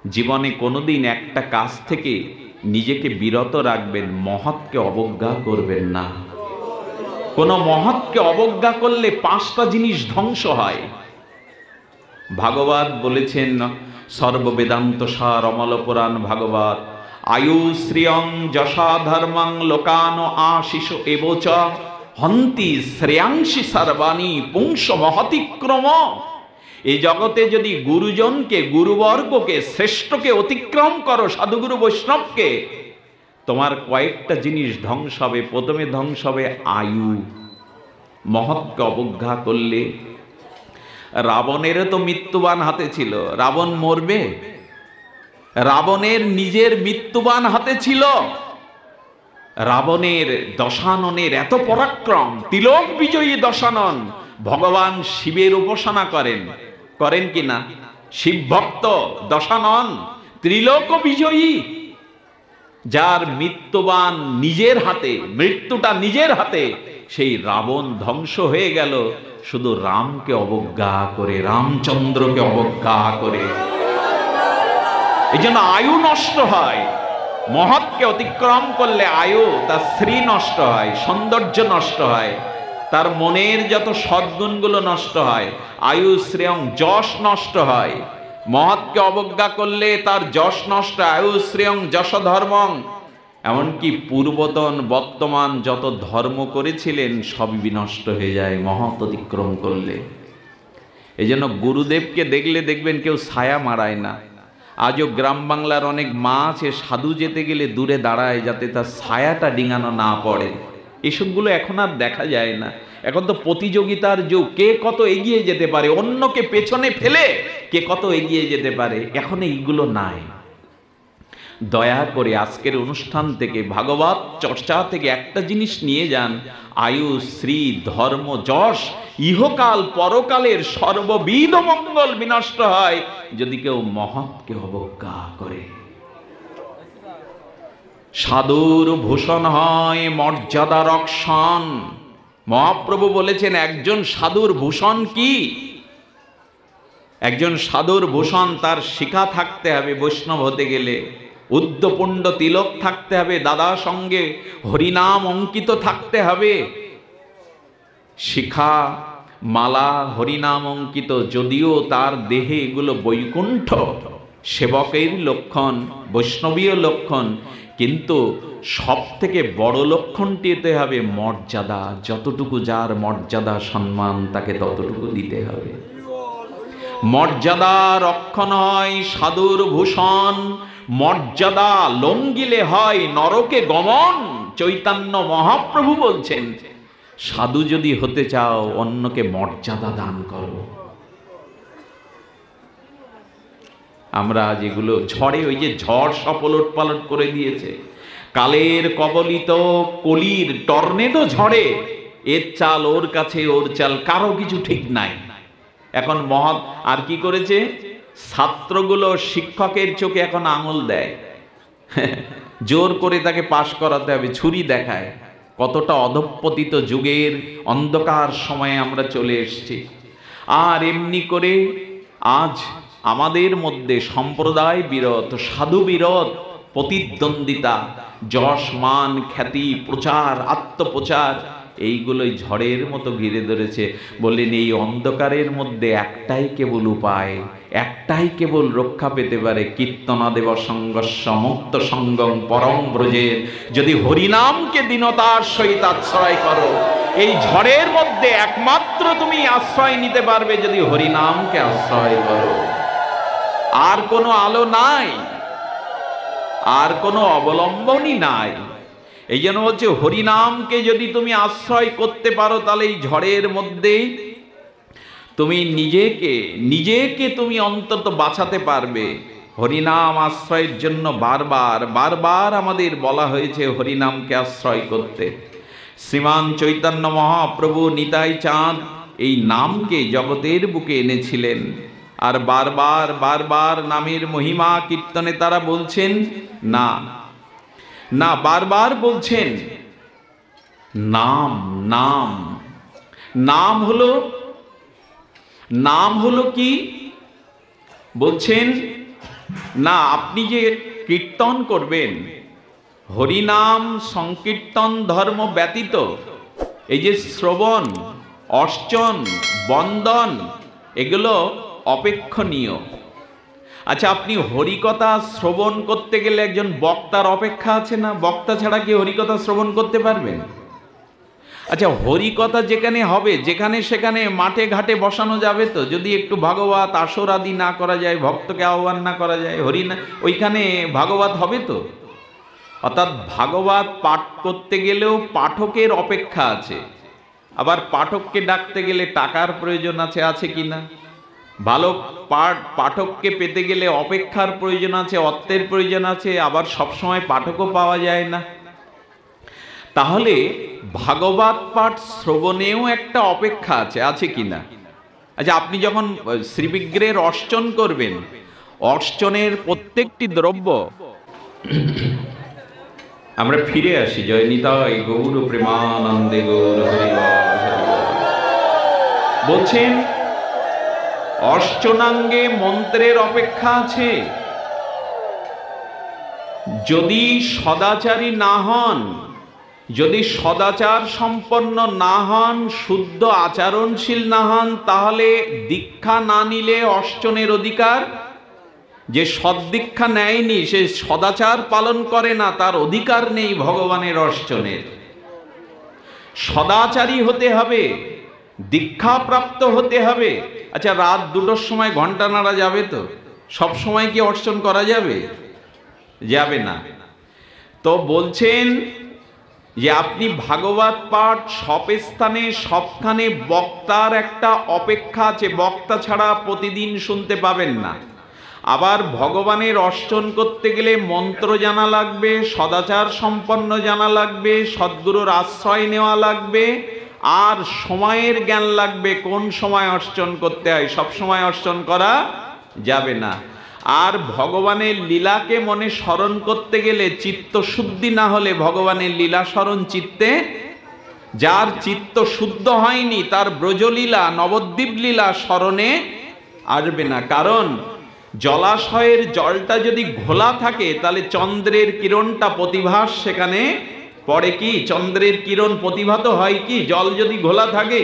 জীবনে কোনোদিন একটা কাজ থেকে নিজেকে বিরত রাখবেন, মহৎকে অবজ্ঞা করবেন না। কোনো মহৎকে অবজ্ঞা করলে 5টা জিনিস ধ্বংস হয়। ভাগবত বলেছেন, সর্ববেদান্ত সার অমল পুরাণ ভাগবত, আয়ু শ্রিয়ং যশা ধর্মং লোকান আশিষ এবচ হন্তি শ্রেয়াংশি সর্বাণী পুংস মহতিক্রম। এই জগতে যদি গুরুজনকে, গুরুবর্গকে, শ্রেষ্ঠকে অতিক্রম করো, সাধুগুরু বৈষ্ণবকে, তোমার কয়েকটা জিনিস ধ্বংস হবে। প্রথমে ধ্বংস হবে আয়ু। মহৎকে অবজ্ঞা করলে, রাবণেরও তো মৃত্যুবান হাতে ছিল, রাবণ মরবে? রাবণের নিজের মৃত্যুবান হাতে ছিল। রাবণের দশাননের এত পরাক্রম, তিলক বিজয়ী দশানন ভগবান শিবের উপাসনা করেন, করেন কিনা? শিব ভক্ত দশানন ত্রিলোক বিজয়ী, যার মৃত্যুবান নিজের হাতে, মৃত্যুটা নিজের হাতে, সেই রাবণ ধ্বংস হয়ে গেল শুধু রামকে অবজ্ঞা করে, রামচন্দ্রকে অবজ্ঞা করে। এই জন্য আয়ু নষ্ট হয়। মহৎকে অতিক্রম করলে আয়ু, তার শ্রী নষ্ট হয়, সৌন্দর্য নষ্ট হয়, তার মনের যত সদ্গুণগুলো নষ্ট হয়। আয়ু শ্রেয়ং, যশ নষ্ট হয়। মহৎকে অবজ্ঞা করলে তার যশ নষ্ট, আয়ু শ্রেয়ং যশ ধর্মং। এমনকি পূর্বতন বর্তমান যত ধর্ম করেছিলেন সবই বিনষ্ট হয়ে যায় মহৎ অতিক্রম করলে। এই জন্য গুরুদেবকে দেখলে দেখবেন কেউ ছায়া মারায় না। আজও গ্রাম বাংলার অনেক মা আছে, সাধু যেতে গেলে দূরে দাঁড়ায় যাতে তার ছায়াটা ডিঙানো না পড়ে। এসবগুলো এখন আর দেখা যায় না। এখন তো প্রতিযোগিতার যুগ, কে কত এগিয়ে যেতে পারে, অন্যকে পেছনে ফেলে কে কত এগিয়ে যেতে পারে, এখন এইগুলো নাই। দয়া করে আজকের অনুষ্ঠান থেকে, ভাগবত চর্চা থেকে একটা জিনিস নিয়ে যান, আয়ু শ্রী ধর্ম যশ ইহকাল পরকালের সর্ববিধ মঙ্গল বিনষ্ট হয় যদি কেউ মহৎকে অবজ্ঞা করে। সাধুর ভূষণ হয় মর্যাদা রক্ষণ। মহাপ্রভু বলেছেন একজন সাধুর ভূষণ কি? একজন সাধুর ভূষণ তার শিখা থাকতে হবে বৈষ্ণব হতে গেলে, উদ্যপুণ্ড তিলক থাকতে হবে, দাদা সঙ্গে হরিনাম অঙ্কিত থাকতে হবে। শিখা, মালা, হরিনাম অঙ্কিত, যদিও তার দেহে এগুলো বৈকুণ্ঠ সেবকের লক্ষণ, বৈষ্ণবীয় লক্ষণ, কিন্তু সব থেকে বড় লক্ষণটি হতে হবে মর্যাদা। যতটুকু যার মর্যাদা সম্মান তাকে ততটুকু দিতে হবে। মর্যাদা রক্ষণ হয় সাধুর ভূষণ, মর্যাদা লঙ্ঘিলে হয় নরকে গমন। চৈতন্য মহাপ্রভু বলছেন, সাধু যদি হতে চাও অন্যকে মর্যাদা দান করো। আমরা যেগুলো ঝড়ে, ওই যে ঝড় সপলট পালট করে দিয়েছে, কালের কবলিত কলির টর্নেডো ঝড়ে এর চাল ওর কাছে, ওর চাল কারো কিছু ঠিক নাই। এখন মহৎ আর কি করেছে, ছাত্রগুলো শিক্ষকের চোখে এখন আঙুল দেয়, জোর করে তাকে পাশ করাতে হবে, ছুরি দেখায়। কতটা অধঃপতিত যুগের অন্ধকার সময়ে আমরা চলে এসেছি। আর এমনি করে আজ আমাদের মধ্যে সম্প্রদায় বিরোধ, সাধু বিরোধ, প্রতিদ্বন্দ্বিতা, যশ মান খ্যাতি প্রচার, আত্মপ্রচার, এইগুলোই ঝড়ের মতো ঘিরে ধরেছে। বললেন এই অন্ধকারের মধ্যে একটাই কেবল উপায়, একটাই কেবল রক্ষা পেতে পারে, কীর্তনাদেব সঙ্গস্য মুক্ত সঙ্গম পরম ব্রজের। যদি হরিনামকে দীনতার সহিত আশ্রয় করো, এই ঝড়ের মধ্যে একমাত্র তুমি আশ্রয় নিতে পারবে যদি হরিনামকে আশ্রয় করো। আর কোনো আলো নাই, আর কোনো অবলম্বনই নাই। এই জন্য হচ্ছে হরিনামকে যদি তুমি আশ্রয় করতে পারো, তাহলে এই ঝড়ের মধ্যে তুমি নিজেকে তুমি অন্তত বাঁচাতে পারবে। হরিনাম আশ্রয়ের জন্য বারবার বারবার আমাদের বলা হয়েছে হরিনামকে আশ্রয় করতে। শ্রীমান চৈতন্য মহাপ্রভু নিতাই চাঁদ এই নামকে জগতের বুকে এনেছিলেন, আর বারবার বারবার নামের মহিমা কীর্তনে তারা বলছেন না না, বারবার বলছেন নাম নাম। নাম হলো কি? বলছেন না, আপনি যে কীর্তন করবেন, হরিনাম সংকীর্তন ধর্ম ব্যতীত এই যে শ্রবণ, অর্চন, বন্দন, এগুলো অপেক্ষণীয়। আচ্ছা, আপনি হরিকথা শ্রবণ করতে গেলে একজন বক্তার অপেক্ষা আছে না? বক্তা ছাড়া কি হরিকথা শ্রবণ করতে পারবেন? আচ্ছা, হরিকথা যেখানে হবে, যেখানে সেখানে মাঠে ঘাটে বসানো যাবে তো? যদি একটু ভাগবত আসর আদি না করা যায়, ভক্তকে আহ্বান না করা যায়, হরি না, ওইখানে ভাগবত হবে তো? অর্থাৎ ভাগবত পাঠ করতে গেলেও পাঠকের অপেক্ষা আছে। আবার পাঠককে ডাকতে গেলে টাকার প্রয়োজন আছে, আছে কি না? ভালো পাঠককে পেতে গেলে অপেক্ষার প্রয়োজন আছে, অর্থের প্রয়োজন আছে, আবার সবসময় পাঠকও পাওয়া যায় না। তাহলে ভাগবত পাঠ শ্রবণেও একটা অপেক্ষা আছে, আছে কি না? আচ্ছা, আপনি যখন শ্রীবিগ্রহের অর্চন করবেন, অর্চনের প্রত্যেকটি দ্রব্য, আমরা ফিরে আসি, জয় নিতাই গৌর প্রেমানন্দে গৌর হরি বল, হরি বল। বলছেন অর্চনাঙ্গে মন্ত্রের অপেক্ষা আছে। যদি সদাচারী না হন, যদি সদাচার সম্পন্ন না হন, শুদ্ধ আচরণশীল না হন, তাহলে দীক্ষা না নিলে অর্চনের অধিকার, যে সদ্দীক্ষা নেয়নি সে সদাচার পালন করে না, তার অধিকার নেই ভগবানের অর্চনের। সদাচারী হতে হবে, দীক্ষাপ্রাপ্ত হতে হবে। আচ্ছা, রাত 2টোর সময় ঘন্টা নাড়া যাবে তো? সব সময় কি অর্চন করা যাবে? যাবে না। তো বলছেন যে আপনি ভাগবত পাঠ সব স্থানে সবখানে বক্তার একটা অপেক্ষা আছে, বক্তা ছাড়া প্রতিদিন শুনতে পাবেন না। আবার ভগবানের অর্চন করতে গেলে মন্ত্র জানা লাগবে, সদাচার সম্পন্ন জানা লাগবে, সদ্গুরুর আশ্রয় নেওয়া লাগবে, আর সময়ের জ্ঞান লাগবে, কোন সময় অর্চন করতে হয়। সব সময় অর্চন করা যাবে না। আর ভগবানের লীলাকে মনে স্মরণ করতে গেলে চিত্ত শুদ্ধি না হলে ভগবানের লীলা স্মরণ চিত্তে, যার চিত্ত শুদ্ধ হয়নি তার ব্রজলীলা, নবদ্বীপ লীলা স্মরণে আসবে না। কারণ জলাশয়ের জলটা যদি ঘোলা থাকে তাহলে চন্দ্রের কিরণটা প্রতিভাস সেখানে পড়ে কি? চন্দ্রের কিরণ প্রতিভাত হয় কি জল যদি ঘোলা থাকে?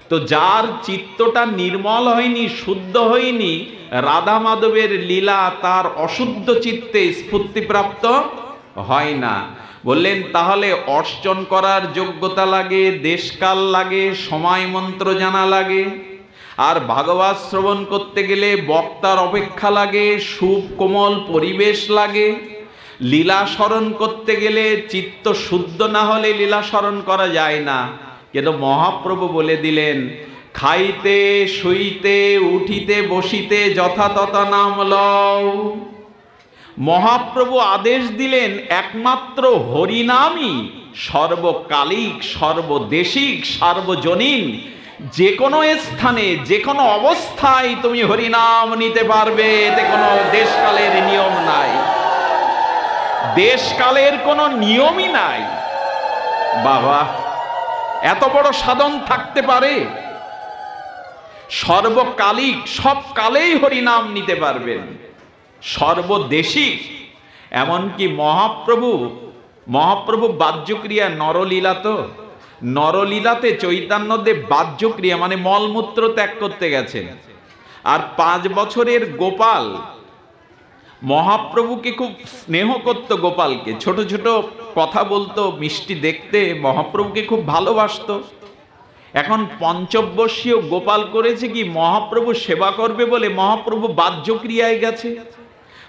তো যার চিত্তটা নির্মল হয়নি, শুদ্ধ হয়নি, রাধা মাধবের লীলা তার অশুদ্ধ চিত্তে স্ফূর্তিপ্রাপ্ত হয় না। বললেন তাহলে অর্চন করার যোগ্যতা লাগে, দেশকাল লাগে, সময় মন্ত্র জানা লাগে। আর ভাগবত শ্রবণ করতে গেলে বক্তার অপেক্ষা লাগে, সুপ কোমল পরিবেশ লাগে। লীলা স্মরণ করতে গেলে চিত্ত শুদ্ধ না হলে লীলা স্মরণ করা যায় না। কিন্তু মহাপ্রভু বলে দিলেন, খাইতে শুইতে উঠিতে বসিতে যথাতথা নাম লও। মহাপ্রভু আদেশ দিলেন একমাত্র হরিনামই সর্বকালিক, সর্বদেশিক, সার্বজনীন। যে কোনো স্থানে, যে কোনো অবস্থায় তুমি হরিনাম নিতে পারবে, এতে কোনো দেশকালের নিয়ম নাই, দেশকালের কোনো নিয়মই নাই। বাবা, এত বড় সাধন থাকতে পারে? সর্বকালিক, সব কালেই হরিনাম নিতে পারবেন, সর্বদেশিক। এমনকি মহাপ্রভু বাহ্যক্রিয়া নরলীলা, তো নরলীলাতে চৈতন্যদেব বাহ্যক্রিয়া মানে মলমূত্র ত্যাগ করতে গেছেন। আর 5 বছরের গোপাল মহাপ্রভুকে খুব স্নেহ করত, গোপালকে ছোট ছোট কথা বলতো, মিষ্টি দেখতে, মহাপ্রভুকে খুব ভালোবাসতো। এখন পঞ্চবর্ষীয় গোপাল করেছে কি, মহাপ্রভু সেবা করবে বলে মহাপ্রভু বাহ্যক্রিয়ায় গেছে।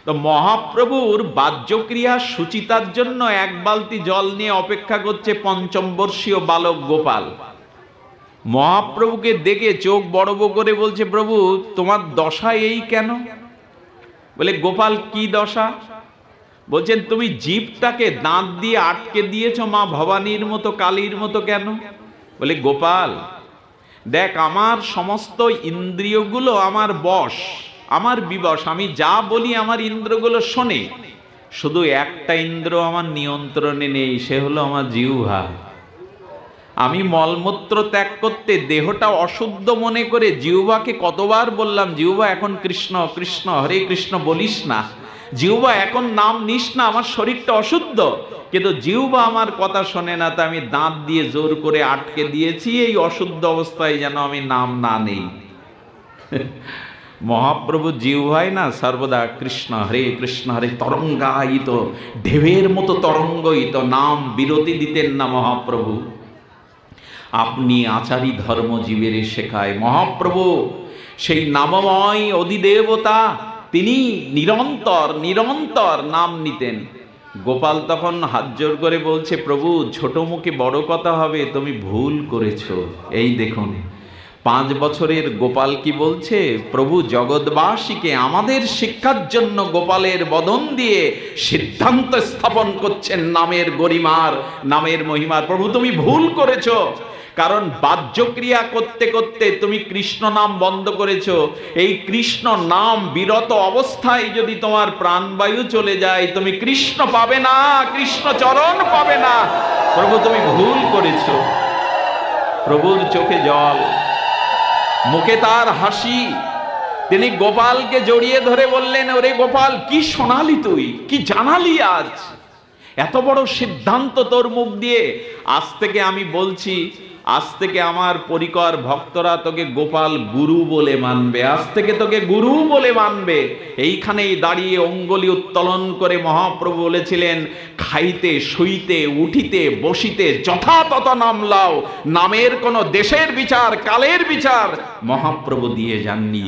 তো মহাপ্রভুর বাহ্যক্রিয়া সুচিতার জন্য 1 বালতি জল নিয়ে অপেক্ষা করছে পঞ্চমবর্ষীয় বালক গোপাল। মহাপ্রভুকে দেখে চোখ বড় বড় করে বলছে, প্রভু তোমার দশা এই কেন? বলে, গোপাল কি দশা? বলছেন, তুমি জিভটাকে দাঁত দিয়ে আটকে দিয়েছো মা ভবানীর মতো, কালীর মতো কেন? বলে, গোপাল দেখ, আমার সমস্ত ইন্দ্রিয়গুলো আমার বশ, আমার বিবশ, আমি যা বলি আমার ইন্দ্রগুলো শোনে, শুধু একটা ইন্দ্র আমার নিয়ন্ত্রণে নেই, সে হলো আমার জিহ্বা। আমি মলমূত্র ত্যাগ করতে দেহটা অশুদ্ধ মনে করে জিহ্বাকে কতবার বললাম, জিহ্বা এখন কৃষ্ণ কৃষ্ণ হরে কৃষ্ণ বলিস না, জিহ্বা এখন নাম নিস না, আমার শরীরটা অশুদ্ধ। কিন্তু জিহ্বা আমার কথা শোনে না, তা আমি দাঁত দিয়ে জোর করে আটকে দিয়েছি এই অশুদ্ধ অবস্থায় যেন আমি নাম না নেই। মহাপ্রভু জিহ্বায় না সর্বদা কৃষ্ণ হরে তরঙ্গায়িত, ঢেউয়ের মতো তরঙ্গায়িত, নাম বিরতি দিতেন না মহাপ্রভু। আপনি আচারী ধর্ম জীবের শেখায়। মহাপ্রভু সেই নামময় অধিদেবতা, তিনি নিরন্তর নিরন্তর নাম নিতেন। গোপাল তখন হাত জোর করে বলছে, প্রভু ছোট মুখে বড় কথা হবে, তুমি ভুল করেছো। এই দেখুন 5 বছরের গোপাল কি বলছে, প্রভু জগৎবাসীকে আমাদের শিক্ষার জন্য গোপালের বদন দিয়ে সিদ্ধান্ত স্থাপন করছেন নামের গরিমার, নামের মহিমার। প্রভু তুমি ভুল করেছো, কারণ বাহ্যক্রিয়া করতে করতে তুমি কৃষ্ণ নাম বন্ধ করেছো। এই কৃষ্ণ নাম বিরত অবস্থায় যদি তোমার প্রাণবায়ু চলে যায়, তুমি কৃষ্ণ পাবে না, কৃষ্ণ চরণ পাবে না। প্রভু তুমি ভুল করেছো। প্রভুর চোখে জল, মুখে তার হাসি। তিনি গোপালকে জড়িয়ে ধরে বললেন, ওরে গোপাল কি শোনালি তুই, কি জানালি আজ, এত বড় সিদ্ধান্ত তোর মুখ দিয়ে। আজ থেকে আমি বলছি, আজ থেকে আমার পরিকর ভক্তরা তোকে গোপাল গুরু বলে মানবে, আজ থেকে তোকে গুরু বলে মানবে। এইখানেই দাঁড়িয়ে অঙ্গুলি উত্তোলন করে মহাপ্রভু বলেছিলেন, খাইতে শুইতে উঠিতে বসিতে যথাতথ নাম লাও। নামের কোনো দেশের বিচার কালের বিচার মহাপ্রভু দিয়ে যাননি।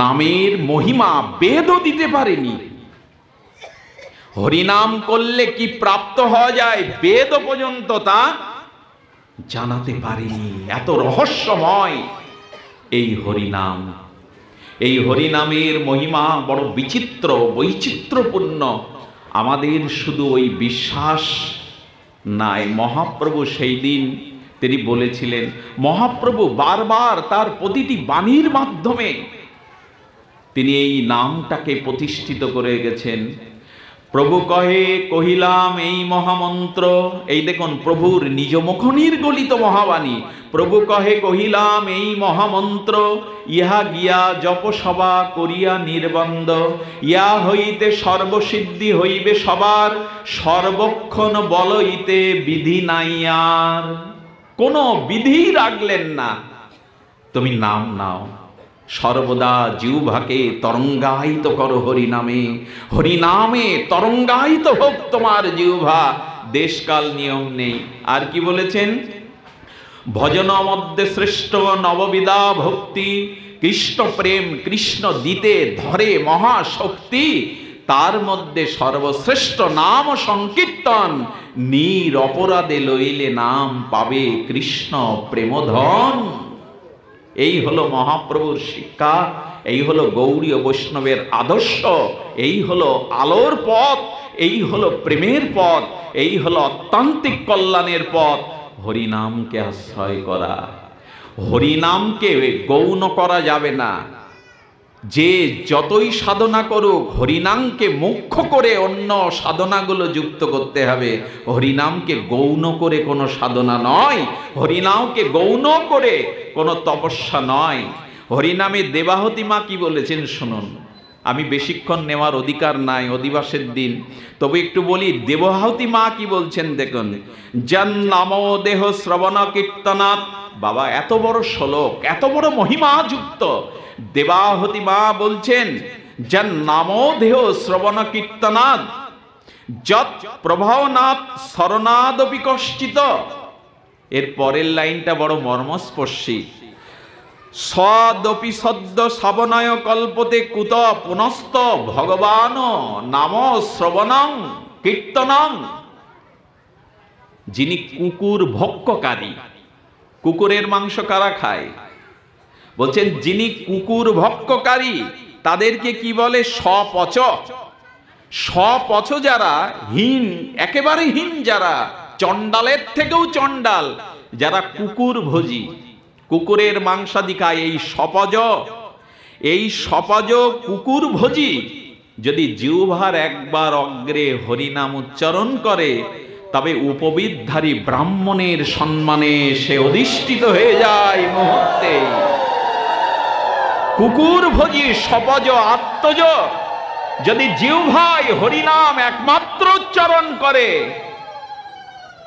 নামের মহিমা বেদও দিতে পারেনি। হরিনাম করলে কি প্রাপ্ত হওয়া যায় বেদ পর্যন্ত তা জানাতে পারেনি। এত রহস্যময় এই হরিনাম। এই হরিনামের মহিমা বড় বিচিত্র, বৈচিত্র্যপূর্ণ। আমাদের শুধু ওই বিশ্বাস নাই। মহাপ্রভু সেই দিন তিনি বলেছিলেন, মহাপ্রভু বারবার তার প্রতিটি বাণীর মাধ্যমে তিনি এই নামটাকে প্রতিষ্ঠিত করে গেছেন। প্রভু কহে কহিলাম এই মহামন্ত্র। এই দেখুন প্রভুর নিজ মুখ নির্গলিত মহাবাণী। প্রভু কহে কহিলাম এই মহামন্ত্র, ইহা গিয়া জপসভা করিয়া নির্বন্ধ। ইয়া হইতে সর্বসিদ্ধি হইবে সবার, সর্বক্ষণ বলইতে বিধি নাই আর। কোনো বিধি রাখলেন না, তুমি নাম নাও। সর্বদা জিহ্বাকে তরঙ্গায়িত করো হরিনামে, হরিনামে তরঙ্গায়িত হোক তোমার জিহ্বা। দেশকাল নিয়ম নেই। আর কি বলেছেন, ভজন মধ্যে শ্রেষ্ঠ নববিধা ভক্তি, কৃষ্ণ প্রেম কৃষ্ণ দিতে ধরে মহাশক্তি। তার মধ্যে সর্বশ্রেষ্ঠ নাম সংকীর্তন, নির অপরাধে লইলে নাম পাবে কৃষ্ণ প্রেমধন। এই হলো মহাপ্রভুর শিক্ষা, এই হলো গৌড়ীয় বৈষ্ণবের আদর্শ, এই হলো আলোর পথ, এই হলো প্রেমের পথ, এই হলো অত্যান্তিক কল্যাণের পথ। হরিনামকে আশ্রয় করা, হরিনামকে গৌণ করা যাবে না। যে যতই সাধনা করুক, হরিনামকে মুখ্য করে অন্য সাধনাগুলো যুক্ত করতে হবে। হরিনামকে গৌণ করে কোনো সাধনা নয়, হরিনামকে গৌণ করে কোনো তপস্যা নয়। হরিনামে দেবাহতী মা কি বলেছেন শুনুন। আমি বেশিক্ষণ নেওয়ার অধিকার নাই, অধিবাসের দিন, তবে একটু বলি দেবাহতী মা কি বলছেন দেখুন। জন নাম দেহ শ্রবণ কীর্তনাৎ। বাবা এত বড় শ্লোক, এত বড় মহিমা যুক্ত। দেবাহতী মা বলছেন, জন নাম দেহ শ্রবণ কীর্তনাৎ যৎ প্রভাবনাৎ শরণাদপি কশ্চিত। এর পরের লাইনটা বড় মর্মস্পর্শী। সদপি সদ্য শ্রবণয় কল্পতে কুত পুনস্ত ভগবান নাম শ্রবণং কীর্তনং। যিনি কুকুর ভক্ষকারী, কুকুরের মাংস কারা খায়? বলছেন যিনি কুকুর ভক্ষকারী তাদেরকে কি বলে? স্বপচ। স্বপচ যারা, হীন, একেবারে হীন যারা, চণ্ডালের থেকেও চণ্ডাল, যারা কুকুর ভোজি, কুকুরের মাংসাদি খায়, এই স্বপজ, এই স্বপজ কুকুর ভোজি যদি জিহ্বার একবার অগ্রে হরিনাম উচ্চারণ করে, তবে উপবিদধারী ব্রাহ্মণের সম্মানে সে অধিষ্ঠিত হয়ে যায় মুহূর্তে। কুকুর ভোজি সপজ আত্মজ যদি জিহ্বায় হরিনাম একমাত্র উচ্চারণ করে,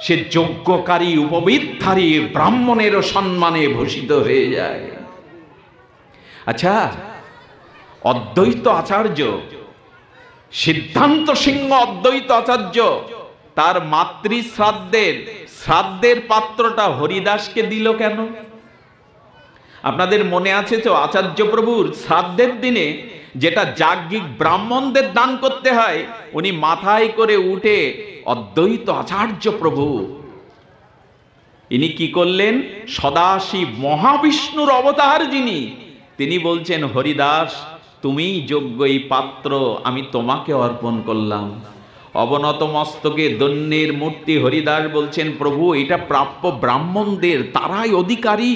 সে যজ্ঞকারী উপবিদধারী ব্রাহ্মণের সম্মানে ভূষিত হয়ে যায়। আচ্ছা, অদ্বৈত আচার্য সিদ্ধান্ত সিংহ অদ্বৈত আচার্য তার শ্রাদ্ধের পাত্রটা হরিদাসকে দিল কেন? আপনাদের মনে আছে তো, আচার্য প্রভুর শ্রাদ্ধের দিনে যেটা যাজ্ঞিক ব্রাহ্মণদের দান করতে হয়, উনি মাথায় করে উঠে অদ্বৈত আচার্য প্রভু ইনি কি করলেন? সদাশিব মহাবিষ্ণুর অবতার যিনি, তিনি বলছেন, হরিদাস তুমি যোগ্য, এই পাত্র আমি তোমাকে অর্পণ করলাম। অবনত মস্তকে দন্যের মূর্তি হরিদাস বলছেন, প্রভু এটা প্রাপ্য ব্রাহ্মণদের, তারাই অধিকারী,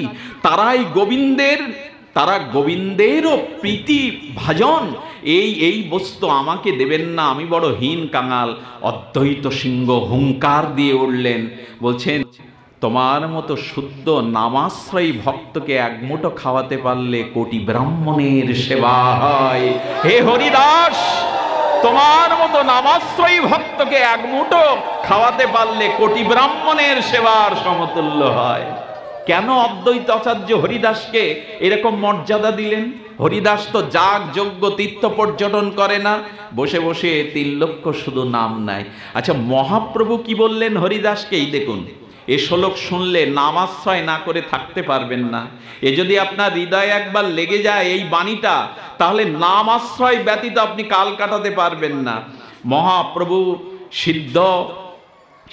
তারা গোবিন্দেরও প্রীতি ভাজন, এই বস্তু আমাকে দেবেন না, আমি বড় হীন কাঙাল। অদ্বৈত সিংহ হুঙ্কার দিয়ে উঠলেন, বলছেন, তোমার মতো শুদ্ধ নামাশ্রয়ী ভক্তকে এক মুঠো খাওয়াতে পারলে কোটি ব্রাহ্মণের সেবা হয়। হে হরিদাস, তোমার মতো নামাশ্রয়ী ভক্তকে এক মুঠো খাওয়াতে পারলে কোটি ব্রাহ্মণের সেবার সমতুল্য হয়। কেন অদ্বৈত আচার্য হরিদাসকে এরকম মর্যাদা দিলেন? হরিদাস তো যাগ যজ্ঞ তীর্থ পর্যটন করে না, বসে বসে 3 লক্ষ শুধু নাম নেয়। আচ্ছা, মহাপ্রভু কি বললেন হরিদাসকে? এই দেখুন, এ শ্লোক শুনলে নামাশ্রয় না করে থাকতে পারবেন না। এ যদি আপনার হৃদয়ে একবার লেগে যায় এই বাণীটা, তাহলে নামাশ্রয় ব্যতীত আপনি কাল কাটাতে পারবেন না। মহাপ্রভু সিদ্ধ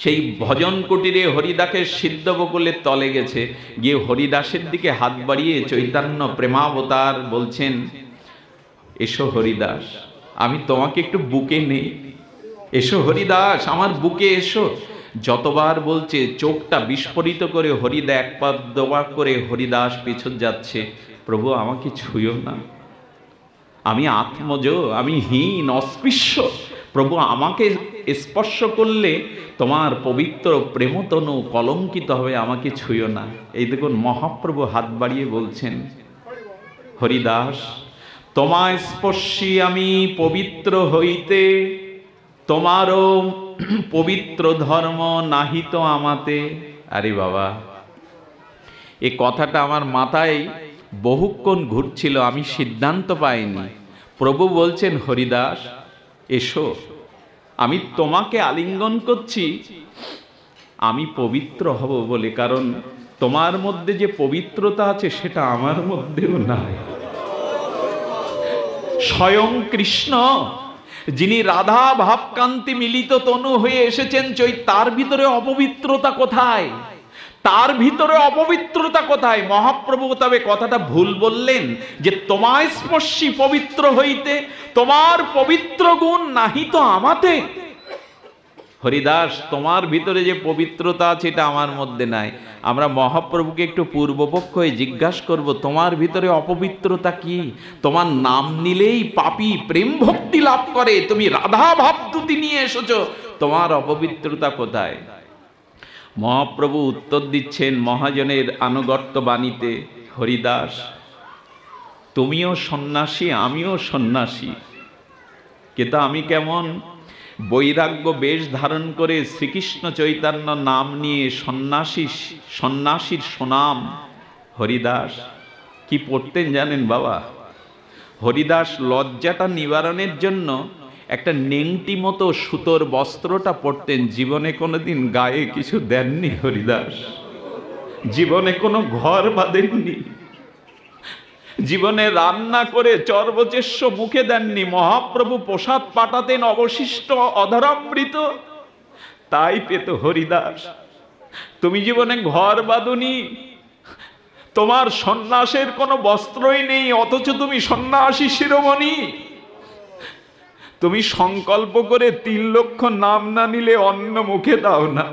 সেই ভজন কুটিরে হরিদাসের সিদ্ধ বকুলের তলে গেছে, গিয়ে হরিদাসের দিকে হাত বাড়িয়ে চৈতন্য প্রেমাবতার বলছেন, এসো হরিদাস, আমি তোমাকে একটু বুকে নেই, এসো হরিদাস আমার বুকে এসো। যতবার বলছে চোখটা বিস্ফোরিত করে হরিদা এক পা দুবার করে হরিদাস পিছন যাচ্ছে, প্রভু আমাকে ছুঁয়ো না, আমি আত্মজ, আমি হীন অস্পৃশ্য, প্রভু আমাকে স্পর্শ করলে তোমার পবিত্র প্রেমতনু কলঙ্কিত হবে, আমাকে ছুঁয়ো না। এই দেখুন মহাপ্রভু হাত বাড়িয়ে বলছেন, হরিদাস তোমায় স্পর্শী আমি পবিত্র হইতে, তোমারও পবিত্র ধর্ম নাহিত আমাতে। আরে বাবা, এ কথাটা আমার মাথায় বহুক্ষণ ঘুরছিল, আমি সিদ্ধান্ত পাইনি। প্রভু বলছেন, হরিদাস এসো, আমি তোমাকে আলিঙ্গন করছি, আমি পবিত্র হব বলে, কারণ তোমার মধ্যে যে পবিত্রতা আছে সেটা আমার মধ্যেও নাই। স্বয়ং কৃষ্ণ যিনি রাধা ভাবকান্তি মিলিত তনু হয়ে এসেছেন, তার ভিতরে অপবিত্রতা কোথায়? তার ভিতরে অপবিত্রতা কোথায়? মহাপ্রভু তবে কথাটা ভুল বললেন যে তোমায় স্পর্শী পবিত্র হইতে, তোমার পবিত্র গুণ নাহিত আমাতে। হরিদাস তোমার ভিতরে যে পবিত্রতা আছে এটা আমার মধ্যে নাই। আমরা মহাপ্রভুকে একটু পূর্বপক্ষ হয়ে জিজ্ঞাসা করব, তোমার ভিতরে অপবিত্রতা কি? তোমার নাম নিলেই পাপী প্রেম ভক্তি লাভ করে, তুমি রাধা ভাবদূতি নিয়ে এসেছো, তোমার অপবিত্রতা কোথায়? মহাপ্রভু উত্তর দিচ্ছেন মহাজনের আনুগত্য বাণীতে, হরিদাস তুমিও সন্ন্যাসী আমিও সন্ন্যাসী, কিন্তু আমি কেমন বৈরাগ্য বেশ ধারণ করে শ্রীকৃষ্ণ চৈতন্য নাম নিয়ে সন্ন্যাসীর সুনাম। হরিদাস কি পড়তেন জানেন বাবা? হরিদাস লজ্জাটা নিবারণের জন্য একটা নেংটি মতো সুতোর বস্ত্রটা পরতেন। জীবনে কোনোদিন গায়ে কিছু দেননি হরিদাস, জীবনে কোনো ঘর বাঁধেননি, জীবনে রান্না করে চর্বচেষ্য মুখে দেননি। মহাপ্রভু প্রসাদ পাঠাতেন অবশিষ্ট অধরামৃত, তাই পেত হরিদাস। তুমি জীবনে ঘর বাঁধুনি, তোমার সন্ন্যাসের কোনো বস্ত্রই নেই, অথচ তুমি সন্ন্যাসী শিরোমণি। তুমি সংকল্প করে 3 লক্ষ নাম না নিলে অন্ন মুখে দাও না।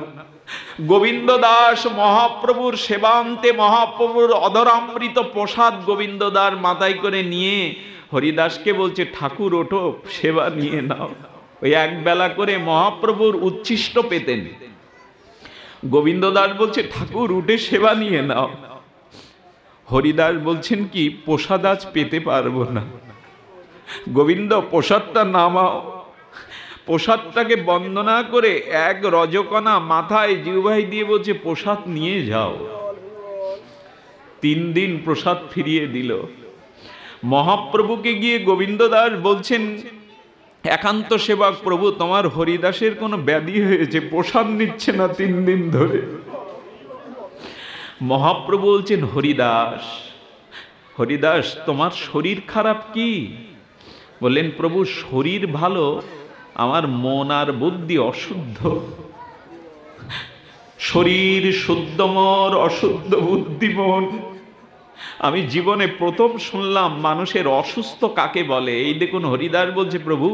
গোবিন্দ দাস মহাপ্রভুর সেবান্তে মহাপ্রভুর অধরামৃত প্রসাদ গোবিন্দ দাস মাথায় করে নিয়ে হরিদাসকে বলছে, ঠাকুর ওঠো সেবা নিয়ে নাও। ওই এক বেলা করে মহাপ্রভুর উচ্ছিষ্ট পেতেন। গোবিন্দ দাস বলছে ঠাকুর উঠে সেবা নিয়ে নাও। হরিদাস বলছেন কি প্রসাদ আজ পেতে পারবো না। গোবিন্দ প্রসাদটা নামাও। প্রসাদটাকে বন্দনা করে এক রজকণা মাথায় জিহ্বায় দিয়ে বলছে প্রসাদ নিয়ে যাও। 3 দিন প্রসাদ ফিরিয়ে দিল। মহাপ্রভুকে গিয়ে গোবিন্দ দাস বলছেন একান্ত সেবক প্রভু তোমার হরিদাসের কোনো ব্যাধি হয়েছে, প্রসাদ নিচ্ছে না 3 দিন ধরে। মহাপ্রভু বলছেন হরিদাস, হরিদাস তোমার শরীর খারাপ কি? বললেন প্রভু শরীর ভালো, আমার মন আর বুদ্ধি অশুদ্ধ। শরীর শুদ্ধ মন অশুদ্ধ বুদ্ধি মন। আমি জীবনে প্রথম শুনলাম মানুষের অসুস্থ কাকে বলে। এই দেখুন হরিদাস বলছে প্রভু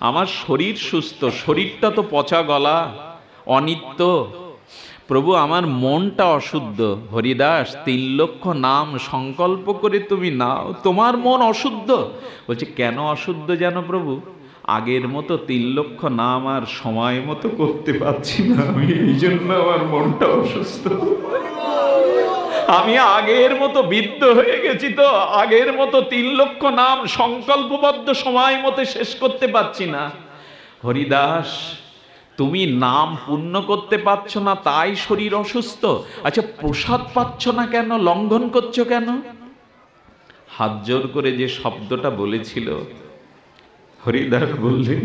আমার শরীর সুস্থ, শরীরটা তো পচা গলা অনিত্য। প্রভু আমার মনটা অশুদ্ধ। হরিদাস 3 লক্ষ নাম সংকল্প করে তুমি নাও, তোমার মন অশুদ্ধ। বলছে কেন অশুদ্ধ জানো প্রভু? আগের মতো 3 লক্ষ নাম আর সময় মতো করতে পারছি না আমি, এই জন্য আমার মনটা অসুস্থ। আমি আগের মতো বৃদ্ধ হয়ে গেছি, তো আগের মতো 3 লক্ষ নাম সংকল্পবদ্ধ সময় মতো শেষ করতে পারছি না। হরিদাস তুমি নাম পূর্ণ করতে পারছো না তাই শরীর অসুস্থ। আচ্ছা প্রসাদ পাচ্ছ না কেন, লঙ্ঘন করছো কেন? হাত জোর করে যে শব্দটা বলেছিল হরিদাস বললেন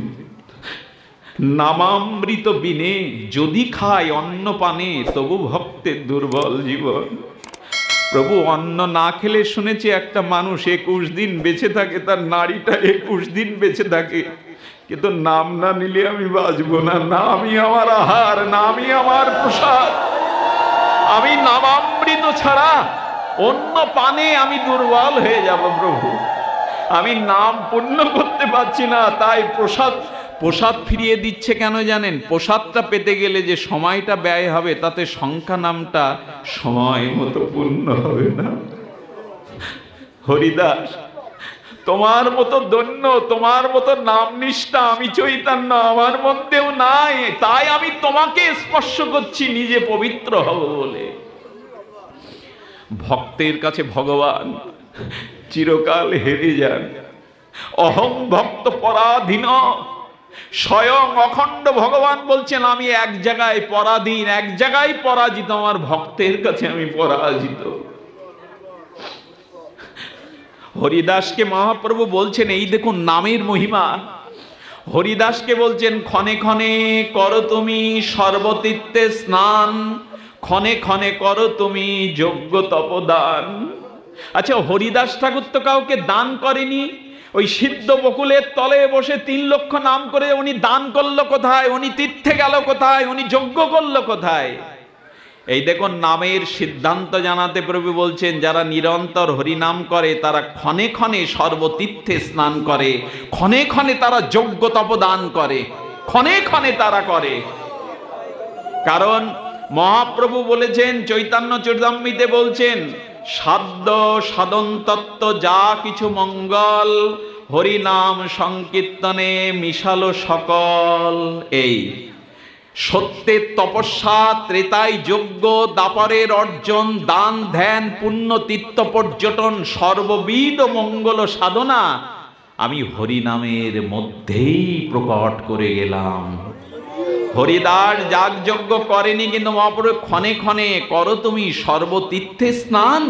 নামামৃত বিনে যদি খায় অন্ন পানে তবু ভক্তের দুর্বল জীবন। প্রভু অন্ন না খেলে শুনেছি একটা মানুষ 21 দিন বেঁচে থাকে, তার নারীটা 21 দিন বেঁচে থাকে, কিন্তু নাম না নিলে আমি বাঁচবো না। নামই আমার আহার, নামই আমার প্রসাদ। আমি নামামৃত ছাড়া অন্য পানে আমি দুর্বল হয়ে যাব প্রভু। আমি নাম পূর্ণ করতে পারছি না, তাই প্রসাদ ফিরিয়ে দিচ্ছে কেন জানেন? প্রসাদটা পেতে গেলে যে সময়টা ব্যয় হবে তাতে সংখ্যা নামটা সময় মতো পূর্ণ হবে না। হরিদাস তোমার মতো ধন্য, তোমার মতো নাম নিষ্ঠা আমি চৈতন্য আমার মধ্যেও নাই, তাই আমি তোমাকে স্পর্শ করছি নিজে পবিত্র হব বলে। ভক্তের কাছে ভগবান চিরকাল হেরে যান। অহং ভক্ত পরাধীন। স্বয়ং অখণ্ড ভগবান বলছেন আমি এক জায়গায় পরাধীন, এক জায়গায় পরাজিত, আমার ভক্তের কাছে আমি পরাজিত। হরিদাসকে মহাপ্রভু বলছেন এই দেখুন নামের মহিমা। হরিদাসকে বলছেন ক্ষণে ক্ষণে করো তুমি সর্বতীর্থে স্নান, ক্ষণে ক্ষণে করো তুমি যজ্ঞ তপদান। আচ্ছা হরিদাস ঠাকুর তো কাউকে দান করেনি, ওই সিদ্ধ বকুলের তলে বসে 3 লক্ষ নাম করে উনি দান করলো কোথায়? উনি তীর্থে গেল কোথায়? উনি যজ্ঞ করলো কোথায়? এই দেখুন নামের সিদ্ধান্ত জানাতে প্রভু বলছেন যারা নিরন্তর হরিনাম করে তারা ক্ষণে ক্ষণে সর্বতীর্থে স্নান করে, ক্ষণে ক্ষণে তারা যজ্ঞ তপদান করে, ক্ষণে ক্ষণে তারা করে। কারণ মহাপ্রভু বলেছেন চৈতন্য চরিতামৃতে বলছেন সাধ্য সাধন তত্ত্ব যা কিছু মঙ্গল হরিনাম সংকীর্তনে মিশালো সকল। এই সত্যের তপস্যা, ত্রেতায় যজ্ঞ, দাপরের অর্জন, দান ধ্যান, পুণ্য তীর্থ পর্যটন, সর্ববিধ মঙ্গল সাধনা আমি হরিনামের মধ্যেই প্রকট করে গেলাম। হরিদাস যাগযজ্ঞ করেনি, কিন্তু মহাপ্রভু ক্ষণে ক্ষণে করো তুমি সর্বতীর্থে স্নান,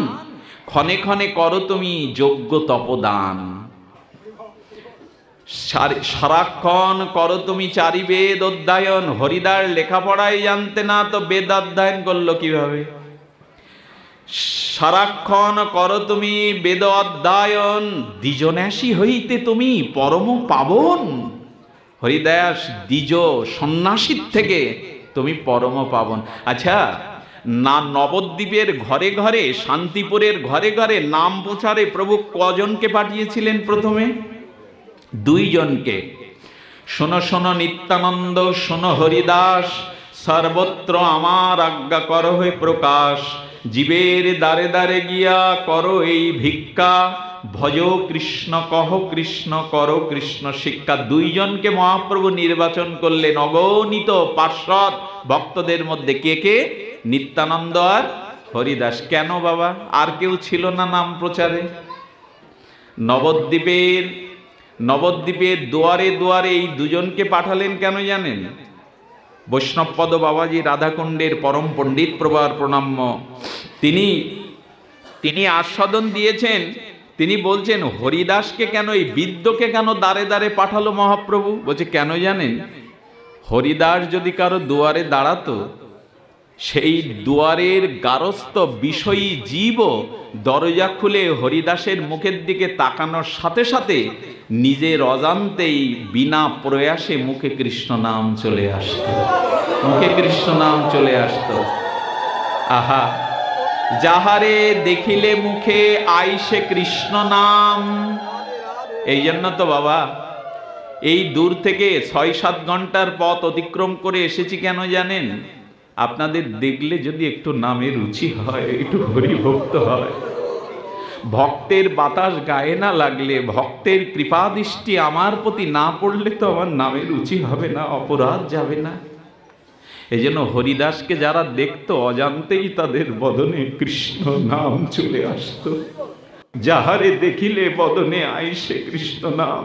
ক্ষণে ক্ষণে করো তুমি যজ্ঞ তপদান, সারাক্ষণ করো তুমি 4 বেদ অধ্যয়ন। হরিদাস লেখাপড়াই জানতে না, তো বেদ অধ্যয়ন করলো কিভাবে? সারাক্ষণ করো তুমি বেদ অধ্যয়ন, দ্বিজন্যাসী হইতে তুমি পরম পাবন। হরিদাস দ্বিজ সন্ন্যাসীর থেকে তুমি পরম পাবন। আচ্ছা না নবদ্বীপের ঘরে ঘরে, শান্তিপুরের ঘরে ঘরে নাম প্রচারে প্রভু কজনকে পাঠিয়েছিলেন? প্রথমে 2 জনকে। শোনো শোনো নিত্যানন্দ, শোনো হরিদাস, সর্বত্র আমার আজ্ঞা করো হে প্রকাশ, জীবের দ্বারে দ্বারে গিয়া করো এই ভিক্ষা, ভজ কৃষ্ণ, কহ কৃষ্ণ, কর কৃষ্ণ শিক্ষা। দুইজনকে মহাপ্রভু নির্বাচন করলেন অগণিত পার্ষদ ভক্তদের মধ্যে। কে কে? নিত্যানন্দ আর হরিদাস। কেন বাবা? আর কেউ ছিল না নাম প্রচারে? নবদ্বীপের দুয়ারে দুয়ারে এই দুজনকে পাঠালেন কেন জানেন? বৈষ্ণবপদ বাবাজি রাধাকুণ্ডের পরম পণ্ডিত প্রবার প্রণাম্য তিনি আস্বাদন দিয়েছেন। তিনি বলছেন হরিদাসকে কেন, এই বিদ্যকে কেন দ্বারে দ্বারে পাঠালো মহাপ্রভু? বলছে কেন জানেন? হরিদাস যদি কারো দুয়ারে দাঁড়াতো, সেই দুয়ারের গারস্থ বিষয়ী জীব দরজা খুলে হরিদাসের মুখের দিকে তাকানোর সাথে সাথে নিজের অজান্তেই বিনা প্রয়াসে মুখে কৃষ্ণ নাম চলে আসতো, মুখে কৃষ্ণ নাম চলে আসতো। আহা, যাহারে দেখিলে মুখে আইসে কৃষ্ণ নাম। এই জন্য তো বাবা এই দূর থেকে ৬-৭ ঘন্টার পথ অতিক্রম করে এসেছি। কেন জানেন? আপনাদের দেখলে যদি একটু নামের রুচি হয়, একটু হরিভক্ত হয়, ভক্তের বাতাস গায়ে না লাগলে, ভক্তের কৃপা দৃষ্টি আমার প্রতি না পড়লে তো আমার নামের রুচি হবে না, অপরাধ যাবে না। এই জন্য হরিদাসকে যারা দেখতো অজান্তেই তাদের বদনে কৃষ্ণ নাম চলে আসতো। যাহারে দেখিলে বদনে আইসে কৃষ্ণ নাম।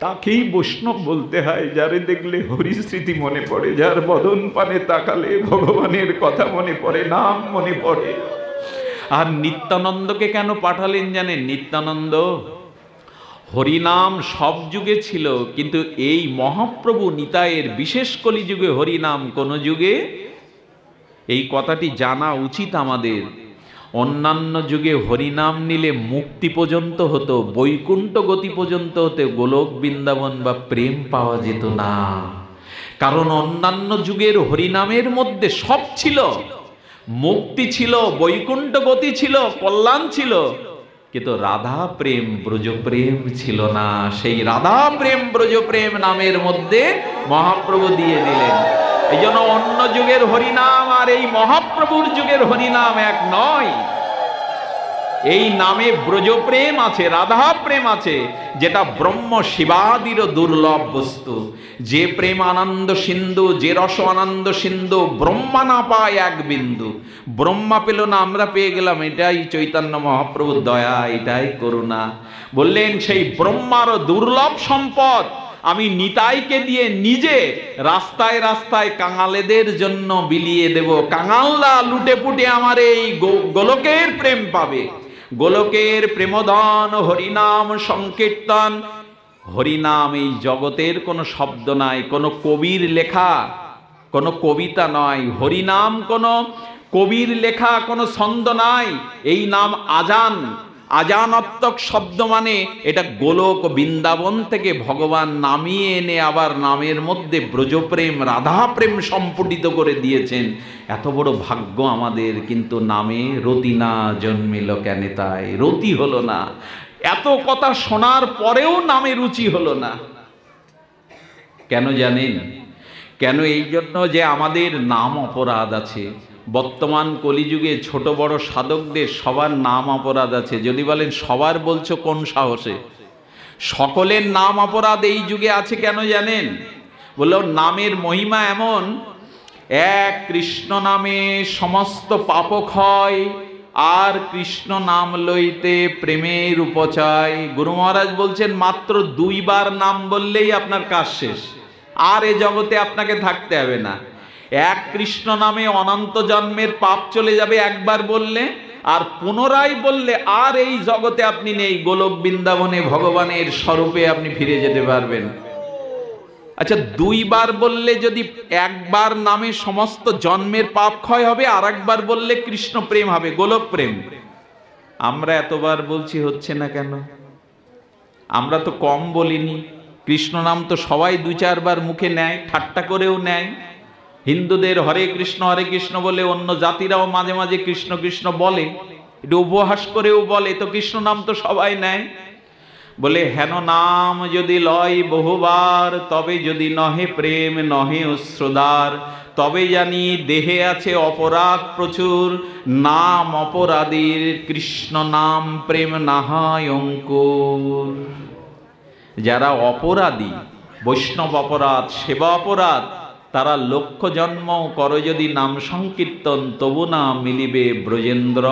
তাকেই বৈষ্ণব বলতে হয়, যারে দেখলে হরিস্মৃতি মনে পড়ে, যার বদন পানে তাকালে ভগবানের কথা মনে পড়ে, নাম মনে পড়ে। আর নিত্যানন্দকে কেন পাঠালেন জানেন? নিত্যানন্দ হরিনাম সব যুগে ছিল, কিন্তু এই মহাপ্রভু নিতাইয়ের বিশেষ কলিযুগে হরিনাম কোন যুগে, এই কথাটি জানা উচিত আমাদের। অন্যান্য যুগে হরিনাম নিলে মুক্তি পর্যন্ত হতো, বৈকুণ্ঠ গতি পর্যন্ত হতে, গোলক বৃন্দাবন বা প্রেম পাওয়া যেত না। কারণ অন্যান্য যুগের হরিনামের মধ্যে সব ছিল, মুক্তি ছিল, বৈকুণ্ঠ গতি ছিল, কল্যাণ ছিল, কিন্তু রাধা প্রেম ব্রজ প্রেম ছিল না। সেই রাধা প্রেম ব্রজ প্রেম নামের মধ্যে মহাপ্রভু দিয়ে দিলেন। এই জন্য অন্য যুগের হরিনাম আর এই মহাপ্রভুর যুগের হরিনাম এক নয়। এই নামে ব্রজ প্রেম আছে, রাধা প্রেম আছে, যেটা ব্রহ্ম শিবাদিরও দুর্লভ বস্তু। যে প্রেম আনন্দ সিন্ধু, যে রস আনন্দ সিন্ধু, ব্রহ্মা না পায় এক বিন্দু। ব্রহ্মা পেল না, আমরা পেয়ে গেলাম। এটাই চৈতন্য মহাপ্রভুর দয়া, এটাই করুণা। বললেন সেই ব্রহ্মারও দুর্লভ সম্পদ আমি নিতাইকে দিয়ে নিজে রাস্তায় রাস্তায় কাঙালেদের জন্য বিলিয়ে দেব। কাঙালরা লুটে পুটে আমার এই গোলকের প্রেম পাবে। গোলকের প্রেমধন হরিনাম সংকীর্তন। হরিনাম এই জগতের কোনো শব্দ নাই, কোনো কবির লেখা, কোনো কবিতা নয়। হরিনাম কোনো কবির লেখা, কোনো ছন্দ নাই। এই নাম আজান, আজানত্মক শব্দ, মানে এটা গোলক বৃন্দাবন থেকে ভগবান নামিয়ে এনে আবার নামের মধ্যে ব্রজপ্রেম রাধা প্রেম সম্পুটিত করে দিয়েছেন। এত বড় ভাগ্য আমাদের, কিন্তু নামে রতি না জন্মিল কেন তাই, রতি হলো না। এত কথা শোনার পরেও নামে রুচি হলো না। কেন জানেন? কেন? এই জন্য যে আমাদের নাম অপরাধ আছে। বর্তমান কলিযুগে ছোট বড় সাধকদের সবার নাম অপরাধ আছে। যদি বলেন সবার, বলছো কোন সাহসে? সকলের নাম অপরাধ এই যুগে আছে। কেন জানেন? বললো নামের মহিমা এমন, এক কৃষ্ণ নামে সমস্ত পাপ ক্ষয়, আর কৃষ্ণ নাম লইতে প্রেমের উপচয়। গুরু মহারাজ বলছেন মাত্র 2 বার নাম বললেই আপনার কাজ শেষ, আর এ জগতে আপনাকে থাকতে হবে না। এক কৃষ্ণ নামে অনন্ত জন্মের পাপ চলে যাবে একবার বললে, আর পুনরায় বললে আর এই জগতে আপনি নেই, গোলক বৃন্দাবনে ভগবানের স্বরূপে আপনি ফিরে যেতে পারবেন। আচ্ছা, 2 বার বললে যদি একবার নামে সমস্ত জন্মের পাপ ক্ষয় হবে, আর একবার বললে কৃষ্ণ প্রেম হবে, গোলক প্রেম। আমরা এতবার বলছি, হচ্ছে না কেন? আমরা তো কম বলিনি। কৃষ্ণ নাম তো সবাই 2-4 বার মুখে নেয়, ঠাট্টা করেও নেয়। হিন্দুদের হরে কৃষ্ণ বলে অন্য জাতিরাও মাঝে মাঝে কৃষ্ণ কৃষ্ণ বলে, এটা উপহাস করেও বলে। তো কৃষ্ণ নাম তো সবাই নেয়। বলে হেন নাম যদি লয় বহুবার, তবে যদি নহে প্রেম নহে অশ্রুদার, তবে জানি দেহে আছে অপরাধ প্রচুর, নাম অপরাধীর কৃষ্ণ নাম প্রেম নাহায় অঙ্কুর। যারা অপরাধী, বৈষ্ণব অপরাধ, সেবা অপরাধ, তারা লক্ষ জন্ম করো যদি নাম সংকীর্তন, তবু না মিলিবে ব্রজেন্দ্র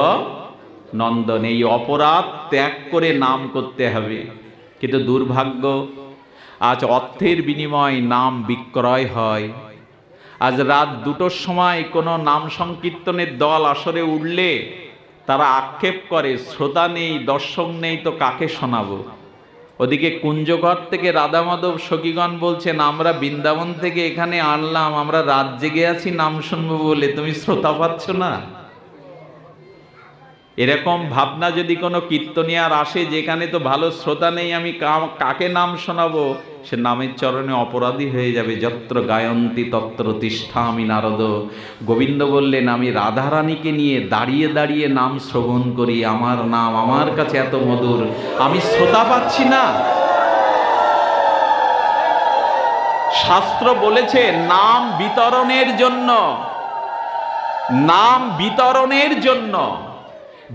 নন্দন। এই অপরাধ ত্যাগ করে নাম করতে হবে। কিন্তু দুর্ভাগ্য, আজ অর্থের বিনিময়ে নাম বিক্রয় হয়। আজ রাত 2টোর সময় কোনো নাম সংকীর্তনের দল আসরে উঠলে তারা আক্ষেপ করে, শ্রোতা নেই, দর্শক নেই, তো কাকে শোনাবো। ওদিকে কুঞ্জঘর থেকে রাধা মাধব সখীগণ বলছেন, আমরা বৃন্দাবন থেকে এখানে আনলাম, আমরা রাত জেগে আছি নাম শুনবো বলে, তুমি শ্রোতা পাচ্ছ না। এরকম ভাবনা যদি কোনো কীর্তনিয়ার আসে, যেখানে তো ভালো শ্রোতা নেই, আমি কাকে নাম শোনাবো, সে নামের চরণে অপরাধী হয়ে যাবে। যত্র গায়ন্তি তত্র তিষ্ঠামি নারদ। গোবিন্দ বললেন, আমি রাধারানীকে নিয়ে দাঁড়িয়ে দাঁড়িয়ে নাম শ্রবণ করি, আমার নাম আমার কাছে এত মধুর, আমি শ্রোতা পাচ্ছি না। শাস্ত্র বলেছে নাম বিতরণের জন্য, নাম বিতরণের জন্য।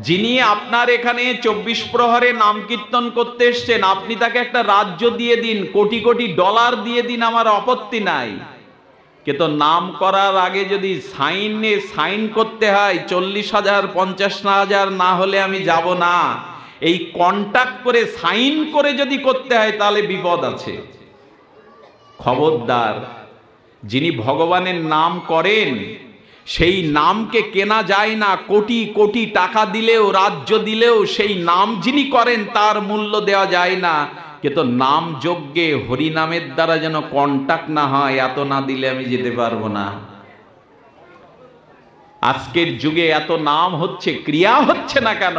যিনি আপনার এখানে 24 প্রহরে নাম কীর্তন করতে এসছেন, আপনি তাকে একটা রাজ্য দিয়ে দিন, কোটি কোটি ডলার দিয়ে দিন, আমার আপত্তি নাই। কিন্তু নাম করার আগে যদি সাইন করতে হয় 40,000 50,000 না হলে আমি যাব না, এই কন্ট্যাক্ট করে সাইন করে যদি করতে হয়, তাহলে বিপদ আছে। খবরদার, যিনি ভগবানের নাম করেন সেই নামকে কেনা যায় না। কোটি কোটি টাকা দিলেও, রাজ্য দিলেও সেই নাম যিনি করেন তার মূল্য দেওয়া যায় না। কিন্তু নাম যজ্ঞে হরিনামের দ্বারা যেন কন্টাক্ট না হয়, এত না দিলে আমি যেতে পারবো না। আজকের যুগে এত নাম হচ্ছে, ক্রিয়া হচ্ছে না কেন?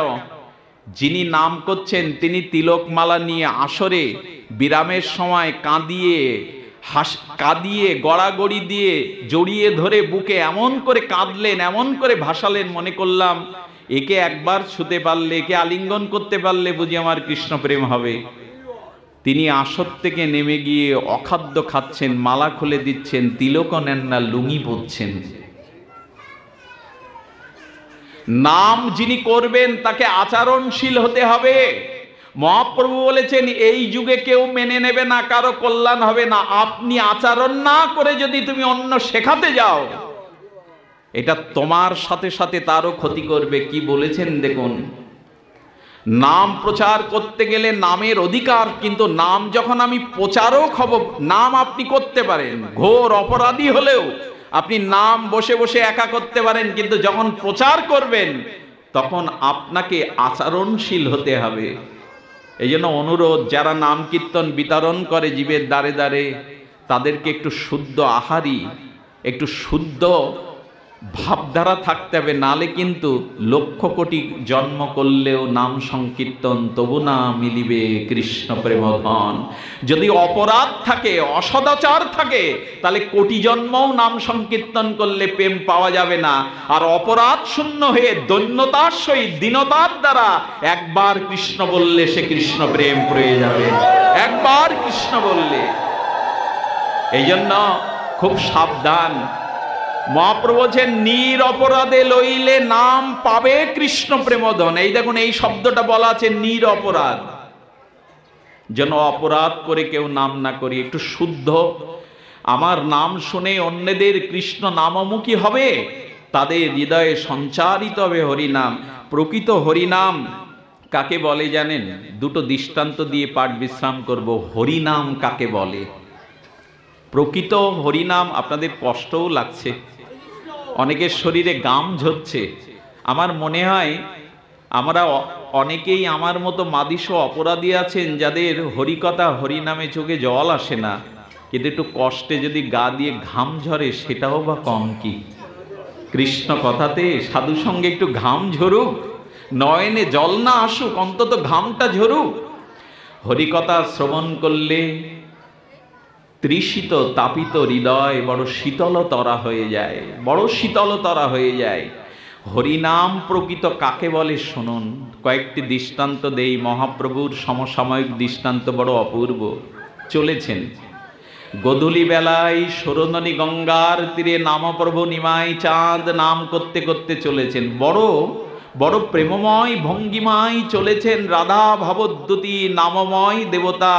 যিনি নাম করছেন তিনি তিলকমালা নিয়ে আসরে বিরামের সময় কাঁদিয়ে গড়াগড়ি দিয়ে জড়িয়ে ধরে বুকে এমন করে কাঁদলেন, এমন করে ভাসালেন, মনে করলাম একে একবার ছুতে পারলে, একে আলিঙ্গন করতে পারলে বুঝি আমার কৃষ্ণ প্রেম হবে। তিনি আসর থেকে নেমে গিয়ে অখাদ্য খাচ্ছেন, মালা খুলে দিচ্ছেন, তিলক নেন না, লুঙ্গি পরছেন। নাম যিনি করবেন তাকে আচরণশীল হতে হবে। মহাপ্রভু বলেছেন, এই যুগে কেউ মেনে নেবে না, কারো কল্যাণ হবে না। আপনি আচরণ না করে যদি তুমি অন্য শেখাতে যাও, এটা তোমার সাথে সাথে তারও ক্ষতি করবে। কি বলেছেন দেখুন, নাম প্রচার করতে গেলে নামের অধিকার, কিন্তু নাম যখন আমি প্রচারক হব, নাম আপনি করতে পারেন, ঘোর অপরাধী হলেও আপনি নাম বসে বসে একা করতে পারেন, কিন্তু যখন প্রচার করবেন তখন আপনাকে আচরণশীল হতে হবে। এই জন্য অনুরোধ, যারা নাম কীর্তন বিতরণ করে জীবের দ্বারে দ্বারে, তাদেরকে একটু শুদ্ধ আহারী, একটু শুদ্ধ ভাবধারা থাকতে হবে, নালে কিন্তু লক্ষ কোটি জন্ম করলেও নাম সংকীর্তন তবু না মিলিবে কৃষ্ণ প্রেম ধন। যদি অপরাধ থাকে, অসদাচার থাকে, তাহলে কোটি জন্মও নাম সংকীর্তন করলে প্রেম পাওয়া যাবে না। আর অপরাধ শূন্য হয়ে দৈন্যতার সহিত দীনতার দ্বারা একবার কৃষ্ণ বললে সে কৃষ্ণ প্রেম পেয়ে যাবে, একবার কৃষ্ণ বললে। এই জন্য খুব সাবধান। মহাপ্রভু বলছেন, নিরপরাধে লইলে নাম পাবে কৃষ্ণ প্রেমধন। এই দেখুন, এই শব্দটা বলা আছে, নিরপরাধ। যেন অপরাধ করে কেউ নাম না করি, একটু শুদ্ধ। আমার নাম শুনে অন্যদের কৃষ্ণ নামমুখী হবে, তাদের হৃদয়ে সঞ্চারিত হবে হরিনাম। প্রকৃত হরিনাম কাকে বলে জানেন? দুটো দৃষ্টান্ত দিয়ে পাঠ বিশ্রাম করব। হরিনাম কাকে বলে? প্রকৃত হরিনাম, আপনাদের কষ্টও লাগছে, অনেকের শরীরে গাম ঝরছে। আমার মনে হয় আমরা অনেকেই আমার মতো মাদিস অপরাধী আছেন, যাদের হরিকথা হরিনামে চোখে জল আসে না, কিন্তু একটু কষ্টে যদি গা দিয়ে ঘাম ঝরে, সেটাও বা কম কি? কৃষ্ণ কথাতে সাধু সঙ্গে একটু ঘাম ঝরুক, নয়নে জল না আসুক, অন্তত ঘামটা ঝরুক। হরিকথা শ্রবণ করলে তৃষিত তাপিত হৃদয় বড় শীতলতরা হয়ে যায়, বড় শীতলতরা হয়ে যায়। হরিনাম প্রকৃত কাকে বলে শুনুন, কয়েকটি দৃষ্টান্ত দেই। মহাপ্রভুর সমসাময়িক দৃষ্টান্ত বড় অপূর্ব। চলেছেন গোধূলি বেলায় সরোদনী গঙ্গার তীরে নামপ্রভু নিমাই চাঁদ নাম করতে করতে চলেছেন, বড় বড় প্রেমময় ভঙ্গিমায় চলেছেন। রাধা ভবদ্যুতি নামময় দেবতা,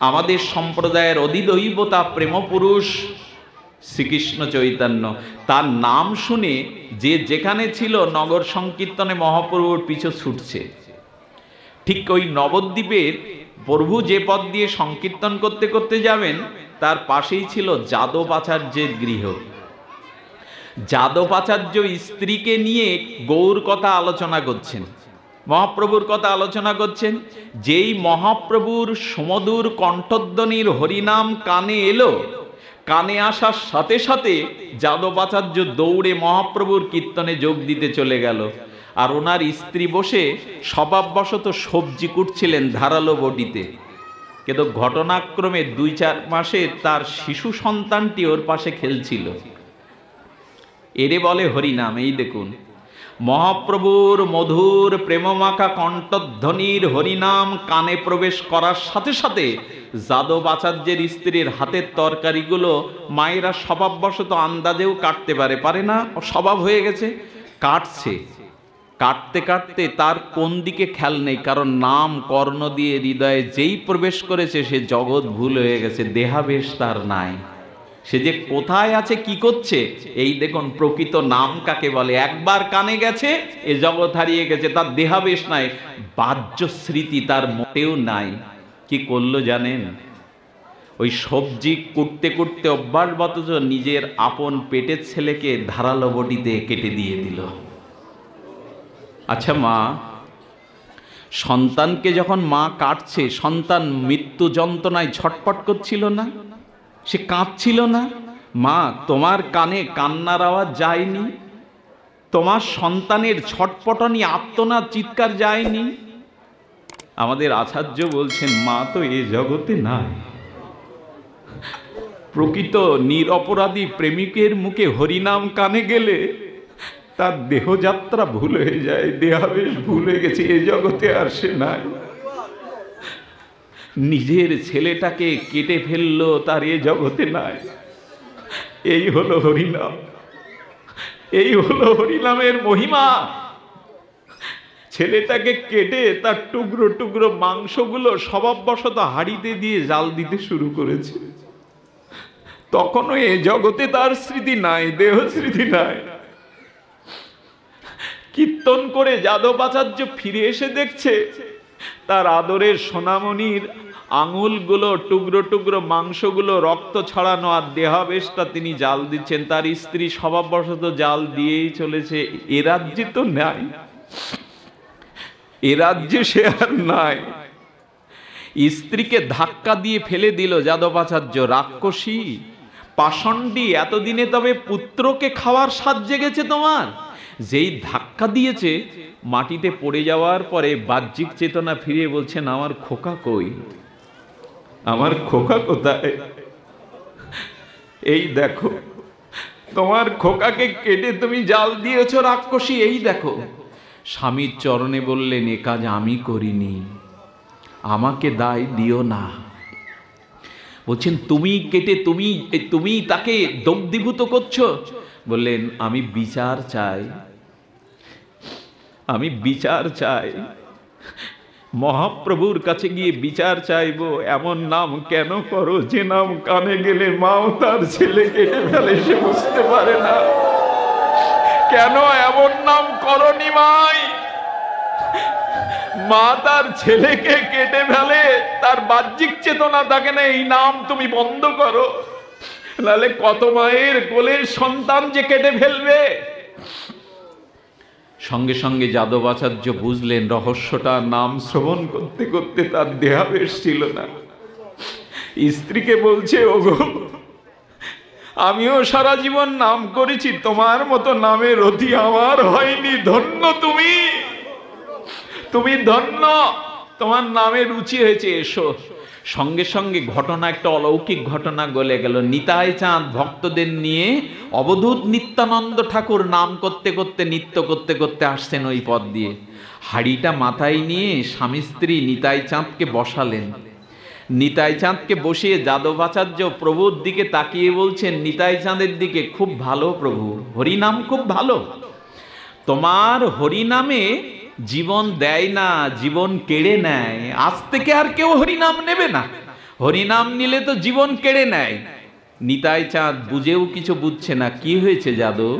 আমাদের সম্প্রদায়ের অধিদৈবতা প্রেমপুরুষ শ্রীকৃষ্ণ চৈতন্য, তার নাম শুনে যে যেখানে ছিল নগর সংকীর্তনে মহাপ্রভুর পিছু ছুটছে। ঠিক ওই নবদ্বীপের প্রভু যে পথ দিয়ে সংকীর্তন করতে করতে যাবেন তার পাশেই ছিল যাদবাচার্যের গৃহ। যাদবাচার্য স্ত্রীকে নিয়ে গৌর কথা আলোচনা করছেন, মহাপ্রভুর কথা আলোচনা করছেন। যেই মহাপ্রভুর সমধুর কণ্ঠধ্বনির হরিনাম কানে এলো, কানে আসার সাথে সাথে যাদবাচার্য দৌড়ে মহাপ্রভুর কীর্তনে যোগ দিতে চলে গেল। আর ওনার স্ত্রী বসে স্বভাববশত সবজি কুটছিলেন ধারালো বটিতে। কিন্তু ঘটনাক্রমে 2-4 মাসে তার শিশু সন্তানটি ওর পাশে খেলছিল। এরে বলে হরিনাম। এই দেখুন, মহাপ্রভুর মধুর প্রেমমাখা কণ্ঠধ্বনির হরিনাম কানে প্রবেশ করার সাথে সাথে যাদব আচার্যের স্ত্রীর হাতের তরকারিগুলো মায়েরা স্বভাববশত আন্দাজেও কাটতে পারে না, স্বভাব হয়ে গেছে, কাটছে। কাটতে কাটতে তার কোন দিকে খেয়াল নেই, কারণ নাম কর্ণ দিয়ে হৃদয়ে যেই প্রবেশ করেছে সে জগৎ ভুল হয়ে গেছে, দেহাবেশ তার নাই। সে যে কোথায় আছে কি করছে, এই দেখুন প্রকৃত নাম কাকে বলে। একবার কানে গেছে, এ জগৎ হারিয়ে গেছে, তার দেহাবেশ নাই, বাহ্য স্মৃতি তার মোটেও নাই। কি করলো জানেন? ওই সবজি কুটতে কুটতে অভ্যাসবত নিজের আপন পেটের ছেলেকে ধারালো বটিতে কেটে দিয়ে দিল। আচ্ছা মা, সন্তানকে যখন মা কাটছে, সন্তান মৃত্যু যন্ত্রণায় ছটফট করছিল না? সে কাঁদছিল না? মা, তোমার কানে কান্নার আওয়াজ যায়নি? তোমার সন্তানের ছটপটানি আর্তনাদ চিৎকার যায়নি? আমাদের আচার্য বলছেন, মা তো এ জগতে নাই। প্রকৃত নিরপরাধী প্রেমিকের মুখে হরিনাম কানে গেলে তার দেহযাত্রা ভুল হয়ে যায়, দেহাবেশ ভুল হয়ে গেছে, এ জগতে আর সে নাই। নিজের ছেলেটাকে কেটে ফেললো, তার এ জগতে নাই। এই হলো হরিনাম, এই হলো হরিনামের মহিমা। ছেলেটাকে কেটে তার টুকরো টুকরো মাংসগুলো স্বভাববশত হাঁড়িতে দিয়ে জাল দিতে শুরু করেছে। তখনও এ জগতে তার স্মৃতি নাই, দেহ স্মৃতি নাই। কীর্তন করে যাদবাচার্য ফিরে এসে দেখছে তার আদরের সোনামণির আঙুলগুলো, টুকরো টুকরো মাংসগুলো রক্ত ছড়ানো, আর দেহাবেশটা তিনি জাল দিচ্ছেন। তার স্ত্রী স্বভাববশত জাল দিয়েই চলেছে। এ রাজ্যে তো নাই, এ রাজ্যে সে আর নাই। স্ত্রীকে ধাক্কা দিয়ে ফেলে দিল যাদবাচার্য। রাক্ষসী পাষণ্ডী, এতদিনে তবে পুত্রকে খাওয়ার স্বাদ জেগেছে তোমার? যেই ধাক্কা দিয়েছে, মাটিতে পড়ে যাওয়ার পরে বাহ্যিক চেতনা ফিরিয়ে বলছেন, আমার খোকা কই, আমার খোকা কোথায়? এই দেখো, তোমার খোকাকে কেটে তুমি জাল দিয়েছ রাক্ষসী, এই দেখো। স্বামীর চরণে বললেন, এ কাজ আমি করিনি, আমাকে দায় দিও না। বলছেন, তুমি কেটে তুমি তাকে দগ্ধীভূত করছো। বললেন, আমি বিচার চাই, আমি বিচার চাই। মহাপ্রভুর কাছে গিয়ে বিচার চাইবো, এমন নাম কেন করো যে নাম কানে গেলে মাও তার ছেলে কেটে ফেলে, সে বুঝতে পারে না? কেন এমন নাম করনি মাই? মা তার ছেলেকে কেটে ফেলে, তার বাহ্যিক চেতনা থাকে না, এই নাম তুমি বন্ধ করো, নাহলে কত মায়ের কোলের সন্তান যে কেটে ফেলবে। সঙ্গে সঙ্গে যাদবাচার্য বুঝলেন রহস্যটা। নাম শ্রবণ করতে করতে তার দেহাবেশ ছিল না। স্ত্রীকে বলছে, ওগো, আমিও সারা জীবন নাম করেছি, তোমার মতো নামের অতি আমার হয়নি। ধন্য তুমি, তুমি ধন্য, তোমার নামে রুচি হয়েছে, এসো। সঙ্গে সঙ্গে ঘটনা, একটা অলৌকিক ঘটনা গলে গেল। নিতাই চাঁদ ভক্তদের নিয়ে অবধূত নিত্যানন্দ ঠাকুর নাম করতে করতে, নৃত্য করতে করতে আসছেন ওই পথ দিয়ে। হাড়িটা মাথায় নিয়ে স্বামী স্ত্রী নিতাই চাঁদকে বসালেন। নিতাই চাঁদকে বসিয়ে যাদবাচার্য প্রভুর দিকে তাকিয়ে বলছেন নিতাই চাঁদের দিকে, খুব ভালো প্রভু, হরিনাম খুব ভালো। তোমার হরিনামে জীবন দেয় না, জীবন কেড়ে নেয়। আজ থেকে আর কেউ হরিনাম নেবে না, হরিনাম নিলে তো জীবন কেড়ে নেয়। নিতাই চাঁদ বুঝেও কিছু বুঝছে না। কি হয়েছে যাদব,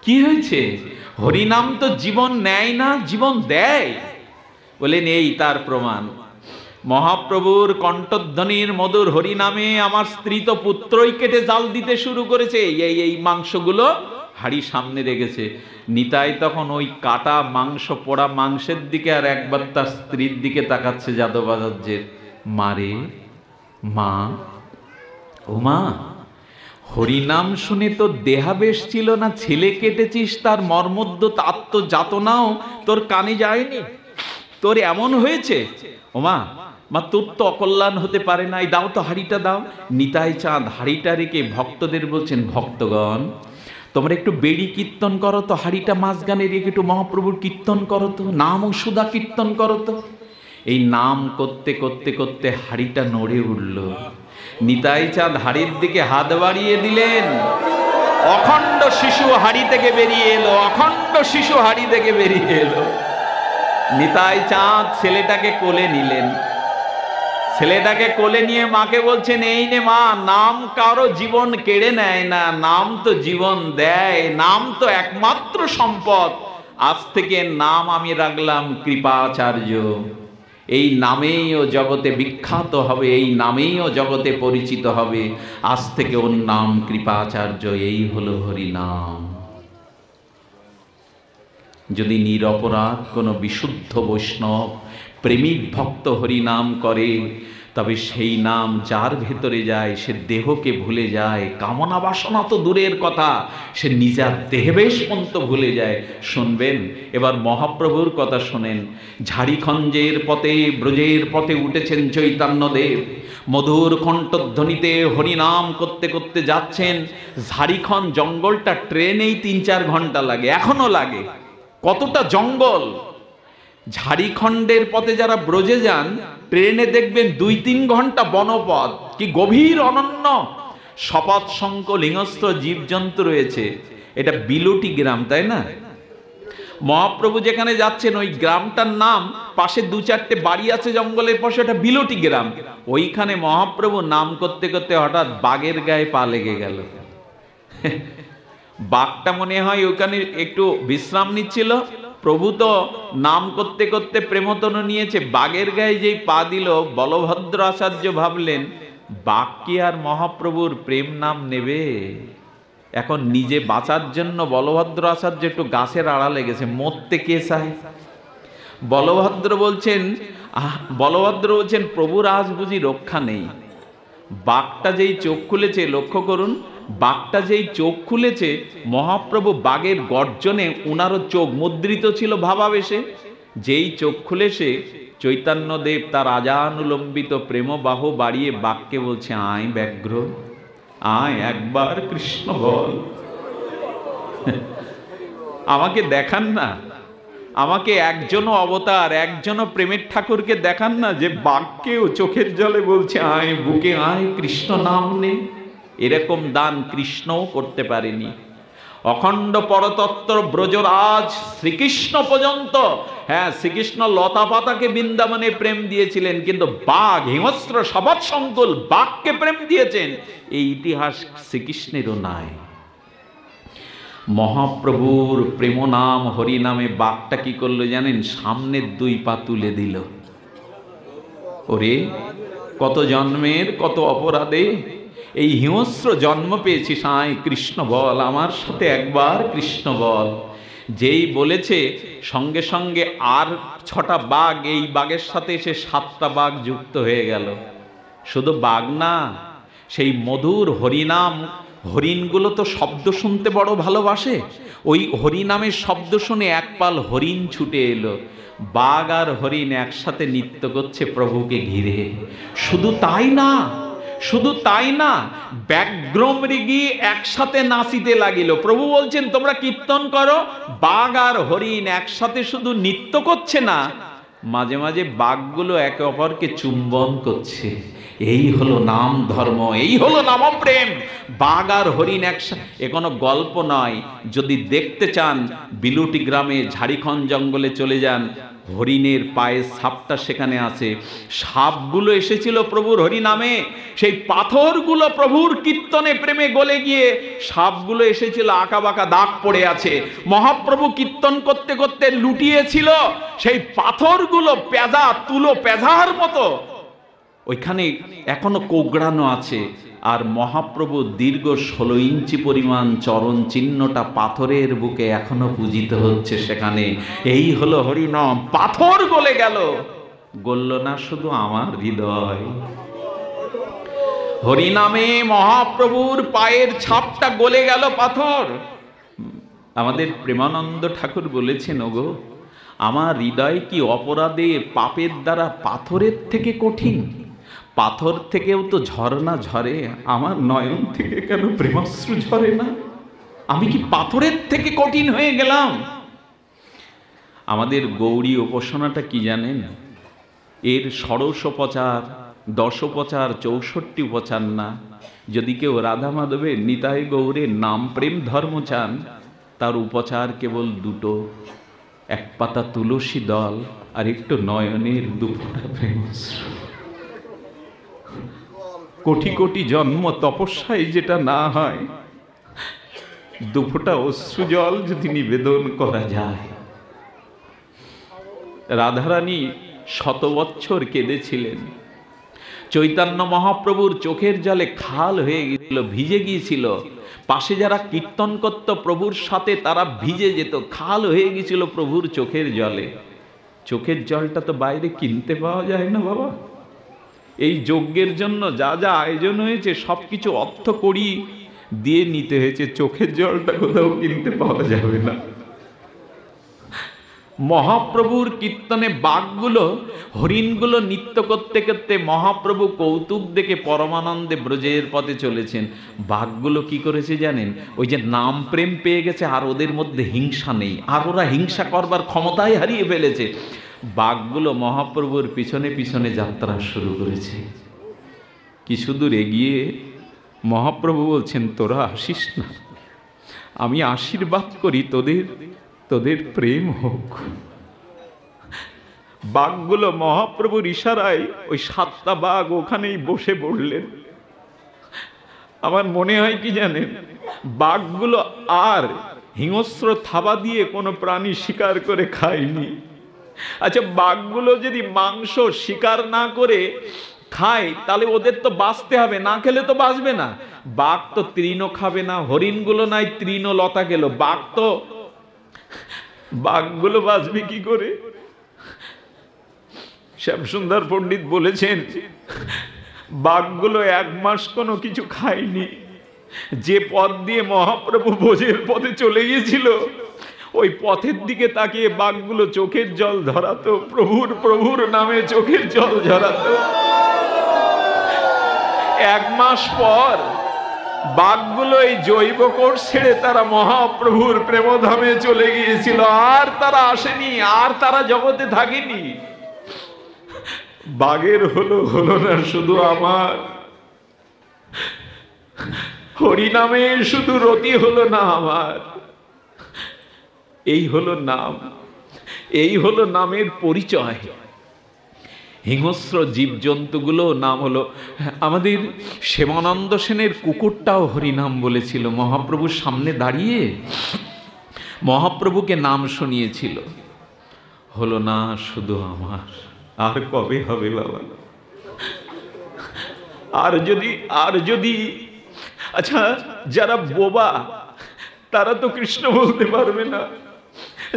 কি হয়েছে? হরিনাম তো জীবন নেয় না, জীবন দেয়। বলেন এই তার প্রমাণ। মহাপ্রভুর কণ্ঠধ্বনির মধুর হরিনামে আমার স্ত্রী তো পুত্রই কেটে জাল দিতে শুরু করেছে। এই মাংসগুলো হাড়ি সামনে রেখেছে। নিতাই তখন ওই কাটা মাংস, পোড়া মাংসের দিকে আর একবার তার স্ত্রীর দিকে তাকাচ্ছে যাদবাচার্যের। মারে, মা, ও মা, হরিনাম শুনে তো দেহাবেশ ছিল না, ছেলে কেটেছিস, তার মর্মদ্য আত্মযাতনাও তোর কানে যায়নি? তোর এমন হয়েছে? ও মা, মা, তোর তো অকল্যাণ হতে পারে না, এই দাও তো, হাড়িটা দাও। নিতাই চাঁদ হাড়িটা রেখে ভক্তদের বলছেন, ভক্তগণ, তোমরা একটু বেড়ি কীর্তন করো তো, হাড়িটা মাঝখানে রেখে একটু মহাপ্রভুর কীর্তন করো তো, নাম ও সুধা কীর্তন করো তো। এই নাম করতে করতে করতে হাড়িটা নড়ে উঠল। নিতাই চাঁদ হাড়ির দিকে হাত বাড়িয়ে দিলেন, অখণ্ড শিশু হাড়ি থেকে বেরিয়ে এলো, অখণ্ড শিশু হাড়ি থেকে বেরিয়ে এলো। নিতাই চাঁদ ছেলেটাকে কোলে নিলেন। ছেলেটাকে কোলে নিয়ে মাকে বলছেন, এই নে মা, নাম কারো জীবন কেড়ে নেয় না, নাম তো জীবন দেয়, নাম তো একমাত্র সম্পদ। আজ থেকে নাম আমি রাখলাম কৃপাচার্য। এই নামেই ও জগতে বিখ্যাত হবে, এই নামেই ও জগতে পরিচিত হবে। আজ থেকে ওর নাম কৃপাচার্য। এই হলো হরিনাম। যদি নিরপরাধ কোনো বিশুদ্ধ বৈষ্ণব প্রেমিক ভক্ত হরিনাম করে, তবে সেই নাম যার ভেতরে যায় সে দেহকে ভুলে যায়, কামনা বাসনা তো দূরের কথা, সে নিজের দেহবেশ পর্যন্ত ভুলে যায়। শুনবেন এবার মহাপ্রভুর কথা শোনেন। ঝাড়িখঞ্জের পথে, ব্রজের পথে উঠেছেন চৈতন্যদেব। মধুর কণ্ঠধ্বনিতে হরিনাম করতে করতে যাচ্ছেন। ঝাড়িখঞ্জ জঙ্গলটা ট্রেনেই 3-4 ঘন্টা লাগে, এখনো লাগে। কতটা জঙ্গল! ঝাড়িখণ্ডের পথে যারা ব্রজে যান, ট্রেনে দেখবেন 2-3 ঘন্টা বনপথ, কি গভীর অনন্য। শপথ শঙ্খ লিঙ্গস্ত্র জীবজন্তু রয়েছে। এটা বিলুটি গ্রাম, তাই না? মহাপ্রভু যেখানে যাচ্ছেন ওই গ্রামটার নাম, পাশে 2-4টে বাড়ি আছে জঙ্গলের পাশে, এটা বিলুটি গ্রাম। ওইখানে মহাপ্রভু নাম করতে করতে হঠাৎ বাঘের গায়ে পা লেগে গেল। বাঘটা মনে হয় ওখানে একটু বিশ্রাম নিচ্ছিল। প্রভু তো নাম করতে করতে প্রেমতনু নিয়েছে, বাঘের গায়ে যেই পা দিল, বলভদ্র আচার্য ভাবলেন বাঘ কি আর মহাপ্রভুর প্রেম নাম নেবে? এখন নিজে বাঁচার জন্য বলভদ্র আচার্য একটু গাছের আড়ালে গেছে। মরতে কে চায়? বলভদ্র বলছেন প্রভুর আজ বুঝি রক্ষা নেই। বাঘটা যেই চোখ খুলেছে, লক্ষ্য করুন, বাঘটা যেই চোখ খুলেছে, মহাপ্রভু বাঘের গর্জনে উনারও চোখ মুদ্রিত ছিল ভাবাবেশে। যেই চোখ খুলেছে, চৈতন্যদেব তার আজানুলম্বিত প্রেম বাহু বাড়িয়ে বাঘকে বলছে, আয় ব্যাঘ্র, আয়, একবার কৃষ্ণ বল। আমাকে দেখান না, আমাকে একজনও অবতার, একজনও প্রেমের ঠাকুরকে দেখান না যে বাঘকেও চোখের জলে বলছে, আয় বুকে আয়, কৃষ্ণ নাম নে। এরকম দান কৃষ্ণও করতে পারেনি। অখণ্ড পরতত্ত্ব ব্রজরাজ শ্রীকৃষ্ণ পর্যন্ত, হ্যাঁ, শ্রীকৃষ্ণ লতা পাতাকে বৃন্দাবনে প্রেম দিয়েছিলেন, কিন্তু বাঘ, হিংস্র শপথ সংকুল বাঘকে প্রেম দিয়েছেন, এই ইতিহাস শ্রীকৃষ্ণেরও নাই। মহাপ্রভুর প্রেম নাম হরিনামে বাঘটা কি করলো জানেন? সামনের 2 পা তুলে দিল। ওরে, কত জন্মের কত অপরাধে এই হিংস্র জন্ম পেয়েছিস, আয় কৃষ্ণ বল, আমার সাথে একবার কৃষ্ণ বল। যেই বলেছে, সঙ্গে সঙ্গে আর 6টা বাঘ এই বাঘের সাথে এসে 7টা বাঘ যুক্ত হয়ে গেল। শুধু বাঘ না, সেই মধুর হরিনাম, হরিণগুলো তো শব্দ শুনতে বড় ভালোবাসে। ওই হরিনামের শব্দ শুনে এক পাল হরিণ ছুটে এলো। বাঘ আর হরিণ একসাথে নৃত্য করছে প্রভুকে ঘিরে। শুধু তাই না, শুধু তাই না, ব্যাঘ্র মৃগী একসাথে নাচিতে লাগিল। প্রভু বলছেন তোমরা কীর্তন করো। বাঘ আর হরিণ একসাথে শুধু নৃত্য করছে না, মাঝে মাঝে বাঘগুলো একে অপরকে চুম্বন করছে। এই হলো নাম ধর্ম, এই হলো নামপ্রেম। বাঘ আর হরিণ একসাথে। এ কোনো গল্প নয়। যদি দেখতে চান বিলুটি গ্রামে ঝাড়িখণ্ড জঙ্গলে চলে যান, হরিণের পায়ে সাপটা সেখানে আছে। সাপগুলো এসেছিল প্রভুর হরিনামে, সেই পাথরগুলো প্রভুর কীর্তনে প্রেমে গলে গিয়ে সাপগুলো এসেছিল আঁকা বাঁকা দাগ পড়ে আছে। মহাপ্রভু কীর্তন করতে করতে লুটিয়েছিল সেই পাথরগুলো পেঁজা, তুলো পেঁজার মতো ওইখানে এখনো কোগড়ানো আছে। আর মহাপ্রভু দীর্ঘ 16 ইঞ্চি পরিমাণ চরণ চিহ্নটা পাথরের বুকে এখনো পূজিত হচ্ছে সেখানে। এই হলো হরিনাম। পাথর গলে গেল, গলল না শুধু আমার হৃদয়। হরিনামে মহাপ্রভুর পায়ের ছাপটা গলে গেল পাথর। আমাদের প্রেমানন্দ ঠাকুর বলেছেন, ওগো আমার হৃদয় কি অপরাধে পাপের দ্বারা পাথরের থেকে কঠিন? পাথর থেকেও তো ঝর্ণা ঝরে, আমার নয়ন থেকে কেন প্রেমাশ্রু ঝরে না? আমি কি পাথরের থেকে কঠিন হয়ে গেলাম? আমাদের গৌরী উপাসনাটা কি জানেন? এর ষোড়শোপচার, দশোপচার, 64 উপচার না। যদি কেউ রাধা মাধবের নিতাই গৌরের নাম প্রেম ধর্ম চান, তার উপচার কেবল দুটো, এক পাতা তুলসী দল আর একটু নয়নের দুফোঁটা প্রেমাশ্রু। কোটি কোটি জন্ম তপস্যায় যেটা না হয়, দুফোঁটা অশ্রু জল যদি নিবেদন করা যায়। রাধারানী 100 বছর কেঁদেছিলেন। চৈতন্য মহাপ্রভুর চোখের জলে খাল হয়ে গিয়েছিল, ভিজে গিয়েছিল। পাশে যারা কীর্তন করত প্রভুর সাথে তারা ভিজে যেত, খাল হয়ে গিয়েছিল প্রভুর চোখের জলে। চোখের জলটা তো বাইরে কিনতে পাওয়া যায় না বাবা। এই যজ্ঞের জন্য যা যা আয়োজন হয়েছে সবকিছু অর্থ করি দিয়ে নিতে হয়েছে, চোখের জলটা কোথাও কিনতে পাওয়া যাবে না। মহাপ্রভুর কীর্তনে বাঘগুলো, হরিণগুলো নৃত্য করতে করতে মহাপ্রভু কৌতুক দেখে পরমানন্দে ব্রজের পথে চলেছেন। বাঘগুলো কি করেছে জানেন? ওই যে নাম প্রেম পেয়ে গেছে, আর ওদের মধ্যে হিংসা নেই, আর ওরা হিংসা করবার ক্ষমতাই হারিয়ে ফেলেছে। বাঘগুলো মহাপ্রভুর পিছনে পিছনে যাত্রা শুরু করেছে। কিছু দূর এগিয়ে মহাপ্রভু বলছেন, তোরা আসিস না, আমি আশীর্বাদ করি তোদের প্রেম হোক। বাঘগুলো মহাপ্রভুর ইশারায় ওই 7টা বাঘ ওখানেই বসে পড়লেন। আমার মনে হয় কি জানেন, বাঘগুলো আর হিংস্র থাবা দিয়ে কোনো প্রাণী শিকার করে খায়নি। আচ্ছা, বাঘগুলো যদি মাংস শিকার না করে খায় তাহলে ওদের তো বাঁচতে হবে, না খেলে তো বাঁচবে না। বাঘ তো তৃণও খাবে না, হরিণগুলো নাই তৃণ লতা গেল, বাঘগুলো বাঁচবে কি করে? শ্যামসুন্দর পণ্ডিত বলেছেন, বাঘগুলো 1 মাস কোনো কিছু খায়নি। যে পথ দিয়ে মহাপ্রভু ভোজের পথে চলে গিয়েছিল, ওই পথের দিকে তাকিয়ে বাঘগুলো চোখের জল ঝরাতো, প্রভুর নামে চোখের জল ঝরাতো। 1 মাস পর বাঘগুলো এই জৈব কোষ ছেড়ে তারা মহাপ্রভুর প্রেমধামে চলে গিয়েছিল, আর তারা আসেনি, আর তারা জগতে থাকেনি। বাঘের হলো না শুধু আমার, হরিনামে শুধু রতি হলো না আমার। এই হলো নাম, এই হলো নামের পরিচয়। হিংস্র জীবজন্তুগুলো নাম হলো। আমাদের শ্যামানন্দ সেনের কুকুরটাও হরিনাম বলেছিল। মহাপ্রভুর সামনে দাঁড়িয়ে মহাপ্রভুকে নাম শুনিয়েছিল, হলো না শুধু আমার, আর কবে হবে বাবা? আর যদি আচ্ছা, যারা বোবা তারা তো কৃষ্ণ বলতে পারবে না,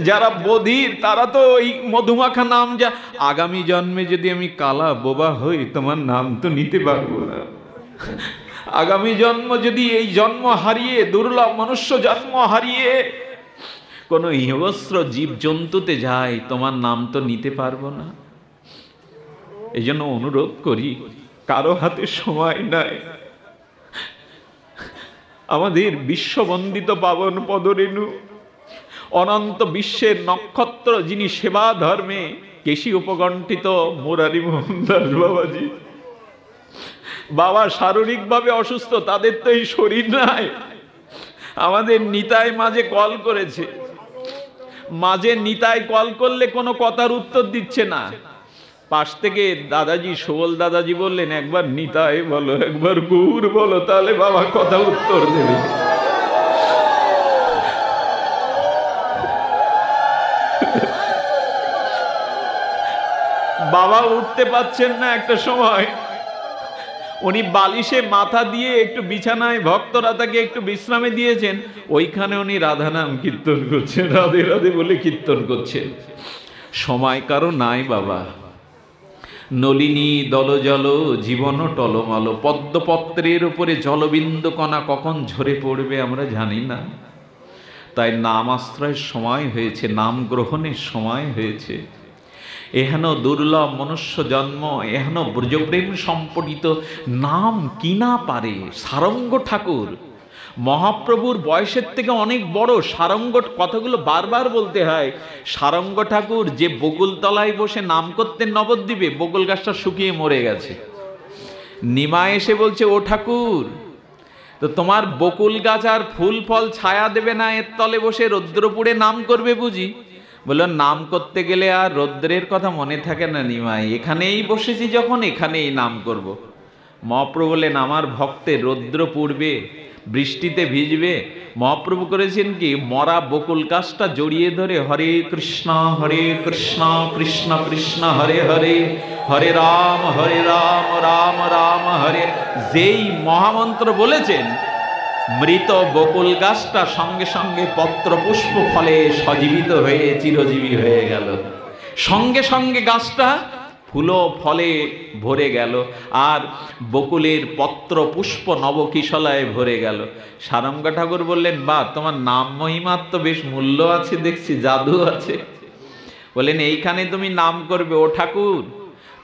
যারা বধির তারা তো ওই মধুমাখা নাম, যা আগামী জন্মে যদি আমি কালা বোবা হই তোমার নাম তো নিতে পারবো না। আগামী জন্ম যদি এই জন্ম হারিয়ে, দুর্লভ মনুষ্য জন্ম হারিয়ে কোন হিংস্র জীব জন্তুতে যায়, তোমার নাম তো নিতে পারবো না। এই জন্য অনুরোধ করি, কারো হাতে সময় নাই, আমাদের বিশ্ববন্দিত পাবন পদরেণু অনন্ত বিশ্বের নক্ষত্র, যিনি সেবা ধর্মে কেশী উপকণ্ঠিত মুরারি মোহন দাস বাবাজি, বাবা শারীরিকভাবে অসুস্থ, তাদের তো এই শরীর নাই। আমাদের নিতাই মাঝে কল করেছে, মাঝে নিতাই কল করলে কোনো কথার উত্তর দিচ্ছে না। পাশ থেকে দাদাজি, সোবল দাদাজি বললেন, একবার নিতাই বলো, একবার গৌর বলো, তাহলে বাবা কথা উত্তর দেবে। বাবা উঠতে পারছেন না। একটা সময় উনি বালিশে মাথা দিয়ে একটু বিছানায়, ভক্তরা তাকে একটু বিশ্রামে দিয়েছেন, ওইখানে উনি রাধা নাম কীর্তন করছেন, রাধে রাধে বলে কীর্তন করছেন। সময় কারো নাই বাবা। নলিনী দলজল জীবন টলমল, পদ্মপত্রের উপরে জলবিন্দু কণা কখন ঝরে পড়বে আমরা জানি না। তাই নাম আশ্রয়ের সময় হয়েছে, নাম গ্রহণের সময় হয়েছে। এহেন দুর্লভ মনুষ্য জন্ম, এহেন ব্রজপ্রেম সম্পঠিত নাম কি না পারে। সারঙ্গ ঠাকুর মহাপ্রভুর বয়সের থেকে অনেক বড়। সারঙ্গ, কথাগুলো বারবার বলতে হয়। সারঙ্গ ঠাকুর যে বকুলতলায় বসে নাম করতেন নবদ্বীপে, বকুল গাছটা শুকিয়ে মরে গেছে। নিমা এসে বলছে, ও ঠাকুর, তো তোমার বকুল গাছ আর ফুল ফল ছায়া দেবে না, এর তলে বসে রৌদ্রপুরে নাম করবে বুঝি? বললো, নাম করতে গেলে আর রৌদ্রের কথা মনে থাকে না নিমাই, এখানেই বসেছি যখন, এখানেই নাম করব। মহাপ্রভু বললেন, আমার ভক্তের রৌদ্র পূর্বে, বৃষ্টিতে ভিজবে। মহাপ্রভু করেছেন কি, মরা বকুল গাছটা জড়িয়ে ধরে হরে কৃষ্ণ কৃষ্ণ কৃষ্ণ হরে হরে, হরে রাম রাম রাম হরে। যেই মহামন্ত্র বলেছেন, মৃত বকুল গাছটা সঙ্গে সঙ্গে পত্র পুষ্প ফলে সজীবিত হয়ে চিরজীবী হয়ে গেল। সঙ্গে সঙ্গে গাছটা ফুল ফলে ভরে গেল, আর বকুলের পত্র পুষ্প নবকিশলায় ভরে গেল। সারঙ্গ ঠাকুর বললেন, বা তোমার নাম মহিমার তো বেশ মূল্য আছে দেখছি, জাদু আছে। বললেন, এইখানে তুমি নাম করবে। ও ঠাকুর,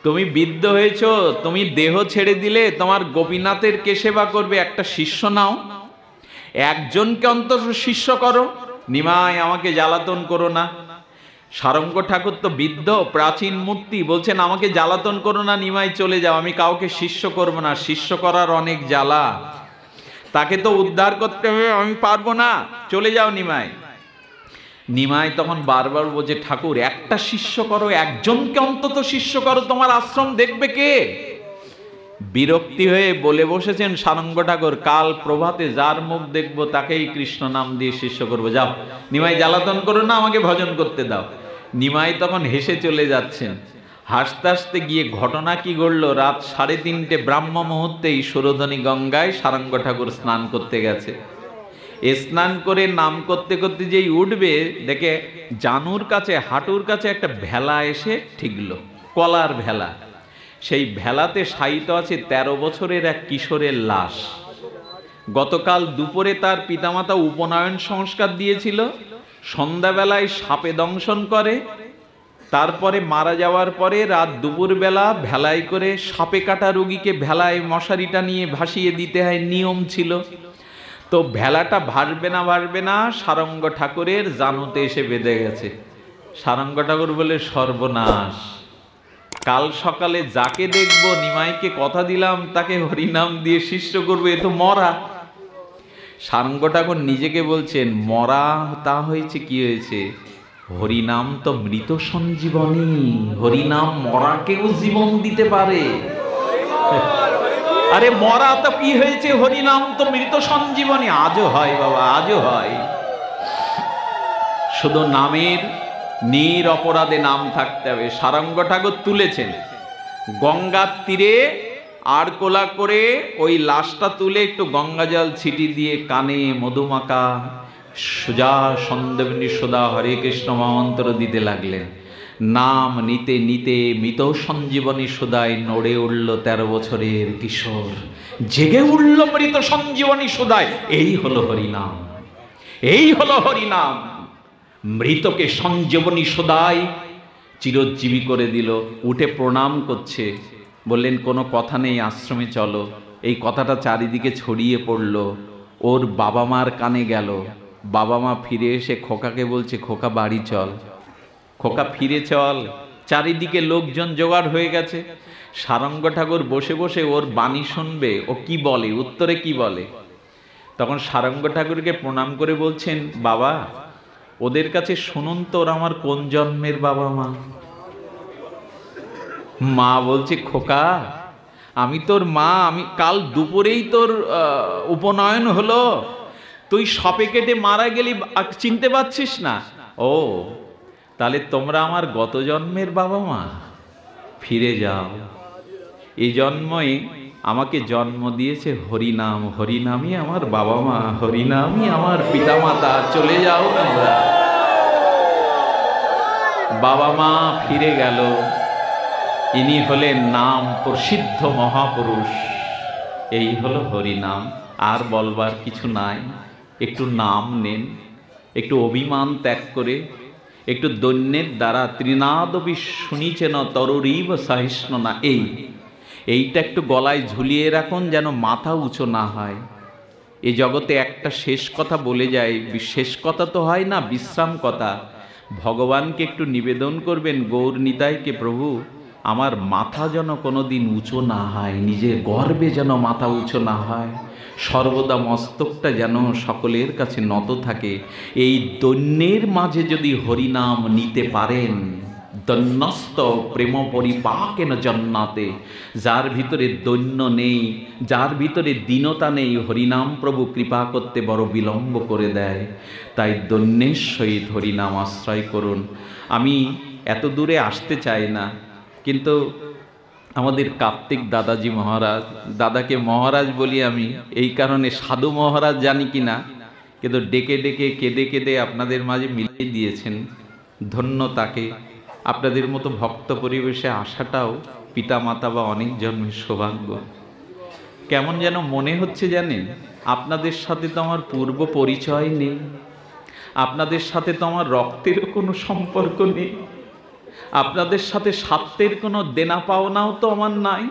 তুমি বৃদ্ধ হয়েছ, তুমি দেহ ছেড়ে দিলে তোমার গোপীনাথের কে সেবা করবে? একটা শিষ্য নাও, একজনকে অন্তত শিষ্য করো। নিমাই, আমাকে জ্বালাতন করো না। সারঙ্গ ঠাকুর তো বৃদ্ধ, প্রাচীন মূর্তি, বলছেন, আমাকে জ্বালাতন করো না নিমাই, চলে যাও, আমি কাউকে শিষ্য করব না। শিষ্য করার অনেক জ্বালা, তাকে তো উদ্ধার করতে হবে, আমি পারবো না, চলে যাও নিমাই। নিমাই তখন বারবার বলছে, ঠাকুর একটা শিষ্য করো, একজনকে অন্তত শিষ্য করো, তোমার আশ্রম দেখবে কে? বিরক্তি হয়ে বলে বসেছেন সারঙ্গ ঠাকুর, কাল প্রভাতে যার মুখ দেখবো তাকেই কৃষ্ণ নাম দিয়ে শিষ্য করবো, যাও নিমাই, জ্বালাতন করো না, আমাকে ভজন করতে দাও। নিমাই তখন হেসে চলে যাচ্ছেন। হাসতে হাসতে গিয়ে ঘটনা কি ঘটলো, রাত 3:30 ব্রাহ্ম মুহূর্তেই সুরধনী গঙ্গায় সারঙ্গ ঠাকুর স্নান করতে গেছে। স্নান করে নাম করতে করতে যেই উঠবে, দেখে জানুর কাছে, হাঁটুর কাছে একটা ভেলা এসে ঠিকলো, কলার ভেলা। সেই ভেলাতে শায়িত আছে 13 বছরের এক কিশোরের লাশ। গতকাল দুপুরে তার পিতামাতা উপনয়ন সংস্কার দিয়েছিল, সন্ধ্যাবেলায় সাপে দংশন করে, তারপরে মারা যাওয়ার পরে রাত দুপুরবেলা ভেলায় করে সাপে কাটা রোগীকে ভেলায় মশারিটা নিয়ে ভাসিয়ে দিতে হয়, নিয়ম ছিল। তো ভেলাটা ভাসবে না সারঙ্গ ঠাকুরের জানুতে এসে বেঁধে গেছে। সারঙ্গ ঠাকুর বলে, সর্বনাশ, কাল সকালে যাকে দেখবো, নিমাইকে কথা দিলাম তাকে হরিনাম দিয়ে শিষ্য করবো, এ তো মরা। সারঙ্গ ঠাকুর নিজেকে বলছেন, মরা তা হয়েছে, কি হয়েছে? হরিনাম তো মৃত সঞ্জীবনী, হরিনাম মরাকেও জীবন দিতে পারে। আরে মরা তো কি হয়েছে, হরিনাম তো মৃত সঞ্জীবনী। আজও হয় বাবা, আজও হয়। শুধু নামের নির অপরাধে নাম থাকতে হবে। সারঙ্গ ঠাকুর তুলেছেন গঙ্গার তীরে, আর কোলা করে ওই লাশটা তুলে একটু গঙ্গা জল ছিটি দিয়ে কানে মধুমাকা সুজা সন্দবিনী সুদা হরে কৃষ্ণ মহামন্ত্র দিতে লাগলেন। নাম নিতে নিতে মৃত সঞ্জীবনী সুধায় নড়ে উঠল 13 বছরের কিশোর, জেগে উঠল মৃত সঞ্জীবনী সুধায়। এই হলো হরিনাম, এই হলো হরিনাম। মৃতকে সঞ্জীবনী সুধায় চিরজীবী করে দিল। উঠে প্রণাম করছে, বললেন কোনো কথা নেই, আশ্রমে চলো। এই কথাটা চারিদিকে ছড়িয়ে পড়ল, ওর বাবা মার কানে গেল। বাবা মা ফিরে এসে খোকাকে বলছে, খোকা বাড়ি চল, খোকা ফিরে চল। চারিদিকে লোকজন জোগাড় হয়ে গেছে। সারঙ্গ ঠাকুর বসে বসে ওর বাণী শুনবে, ও কি বলে, উত্তরে কি বলে। তখন সারঙ্গ ঠাকুরকে প্রণাম করে বলছেন, বাবা ওদের কাছে শুনুন তো ওরা আমার কোন জন্মের বাবা মা। মা বলছে, খোকা আমি তোর মা, আমি কাল দুপুরেই তোর উপনয়ন হলো, তুই সাপে কেটে মারা গেলি, চিনতে পারছিস না? ও তাহলে তোমরা আমার গত জন্মের বাবা মা, ফিরে যাও। এই জন্মই আমাকে জন্ম দিয়েছে হরিনাম, হরিনামই আমার বাবা মা, হরিনামই আমার পিতামাতা, চলে যাও তোমরা। বাবা মা ফিরে গেল। ইনি হলেন নাম প্রসিদ্ধ মহাপুরুষ। এই হলো হরিনাম। আর বলবার কিছু নাই। একটু নাম নেন, একটু অভিমান ত্যাগ করে, একটু দৈন্যের দ্বারা ত্রিনাদবি শুনিছেন তরুরীব সহিষ্ণ না, এইটা একটু গলায় ঝুলিয়ে রাখুন, যেন মাথা উঁচু না হয়। এই জগতে একটা শেষ কথা বলে যায়, শেষ কথা তো হয় না, বিশ্রাম কথা। ভগবানকে একটু নিবেদন করবেন, গৌর নিতাইকে, প্রভু আমার মাথা যেন কোনোদিন উঁচু না হয়, নিজের গর্বে যেন মাথা উঁচু না হয়, সর্বদা মস্তকটা যেন সকলের কাছে নত থাকে। এই দৈন্যের মাঝে যদি হরিনাম নিতে পারেন, দন্যস্ত প্রেম পরিপাকেন জন্নাতে, যার ভিতরে দৈন্য নেই, যার ভিতরে দীনতা নেই, হরিনাম প্রভু কৃপা করতে বড় বিলম্ব করে দেয়। তাই দৈন্যের সহিত হরিনাম আশ্রয় করুন। আমি এত দূরে আসতে চাই না, কিন্তু আমাদের কার্তিক দাদাজি মহারাজ, দাদাকে মহারাজ বলি আমি এই কারণে, সাধু মহারাজ জানি কি না, কিন্তু ডেকে ডেকে কেঁদে কেঁদে আপনাদের মাঝে মিলিয়ে দিয়েছেন। ধন্য তাকে। আপনাদের মতো ভক্ত পরিবেশে আসাটাও পিতামাতা বা অনেক জন্মের সৌভাগ্য। কেমন যেন মনে হচ্ছে জানেন, আপনাদের সাথে তো আমার পূর্ব পরিচয় নেই, আপনাদের সাথে তো আমার রক্তেরও কোনো সম্পর্ক নেই, আপনাদের সাথে স্বার্থের কোনো দেনা পাওনাও তো আমার নাই,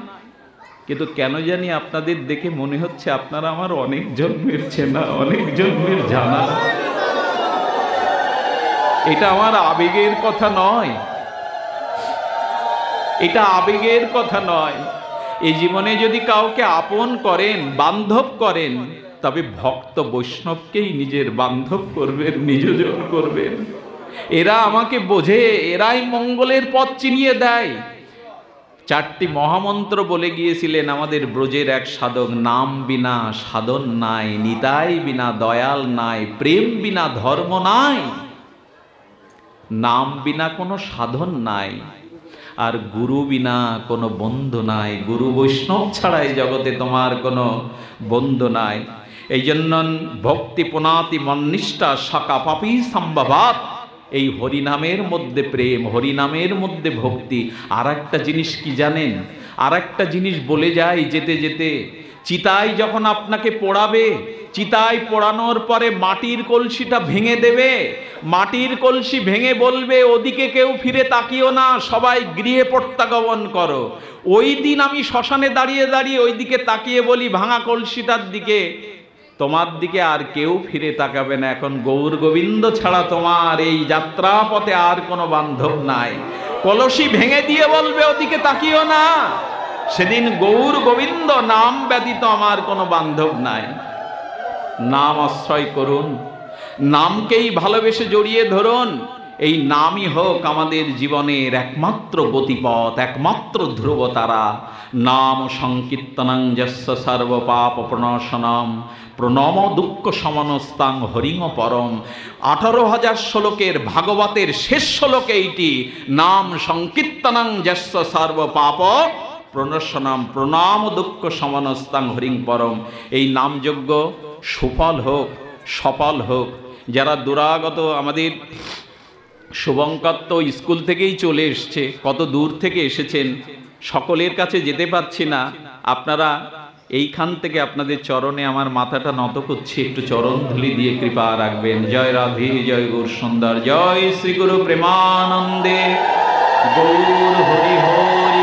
কিন্তু কেন জানি আপনাদের দেখে মনে হচ্ছে আপনারা আমার অনেক জন্মের চেনা, অনেক জন্মের জানা। এটা আমার আবেগের কথা নয়, এটা আবেগের কথা নয়। এই জীবনে যদি কাউকে আপন করেন, বান্ধব করেন, তবে ভক্ত বৈষ্ণবকেই নিজের বান্ধব করবেন, নিজজন করবেন। এরা আমাকে বোঝে, এরাই মঙ্গলের পথ চিনিয়ে দেয়। 4টি মহামন্ত্র বলে গিয়েছিলেন আমাদের ব্রজের এক সাধক, নাম বিনা সাধন নাই, নিতাই বিনা দয়াল নাই, প্রেম বিনা ধর্ম নাই। নাম বিনা কোনো সাধন নাই, আর গুরু বিনা কোনো বন্ধু নাই। গুরু বৈষ্ণব ছাড়াই জগতে তোমার কোনো বন্ধু নাই। এই জন্য ভক্তি পুনাতি মন্নিষ্ঠা সকা পাপি সম্ভবাত। এই হরিনামের মধ্যে প্রেম, হরিনামের মধ্যে ভক্তি। আর একটা জিনিস কি জানেন, আর একটা জিনিস বলে যাই যেতে যেতে, চিতায় যখন আপনাকে পোড়াবে, চিতায় পোড়ানোর পরে মাটির কলসিটা ভেঙে দেবে, মাটির কলসি ভেঙে বলবে ওদিকে কেউ ফিরে তাকিও না, সবাই গৃহে প্রত্যাগমন করো। ওই দিন আমি শ্মশানে দাঁড়িয়ে দাঁড়িয়ে ওই দিকে তাকিয়ে বলি, ভাঙা কলসিটার দিকে, তোমার দিকে আর কেউ ফিরে তাকাবে না। এখন গৌর গোবিন্দ ছাড়া তোমার এই যাত্রা পথে আর কোনো বান্ধব নাই। কলসি ভেঙে দিয়ে বলবে ওদিকে তাকিও না। সেদিন গৌর গোবিন্দ নাম ব্যতীত আমার কোনো বান্ধব নাই। নাম আশ্রয় করুন, নামকেই ভালোবেসে জড়িয়ে ধরুন। এই নামই হোক আমাদের জীবনের একমাত্র গতিপথ, একমাত্র ধ্রুবতারা। নাম সংকীর্তনং যস্য সর্ব পাপ প্রণশনম প্রণম দুঃখ সমনস্তাং হরিং পরম। 18,000 শ্লোকের ভাগবতের শেষ শ্লোক এইটি, নাম সংকীর্তনং যস্য সর্ব পাপ প্রণশনম প্রণাম দুঃখ সমনস্তাং হরিং পরম। এই নামযজ্ঞ সুফল হোক, সফল হোক। যারা দুরাগত আমাদের শুভঙ্কর তো স্কুল থেকেই চলে এসছে, কত দূর থেকে এসেছেন, সকলের কাছে যেতে পারছি না। আপনারা এইখান থেকে আপনাদের চরণে আমার মাথাটা নত করছি, একটু চরণ ধুলি দিয়ে কৃপা রাখবেন। জয় রাধে, জয় গৌর সুন্দর, জয় শ্রী গুরু প্রেমানন্দে, গৌর হরি হরি।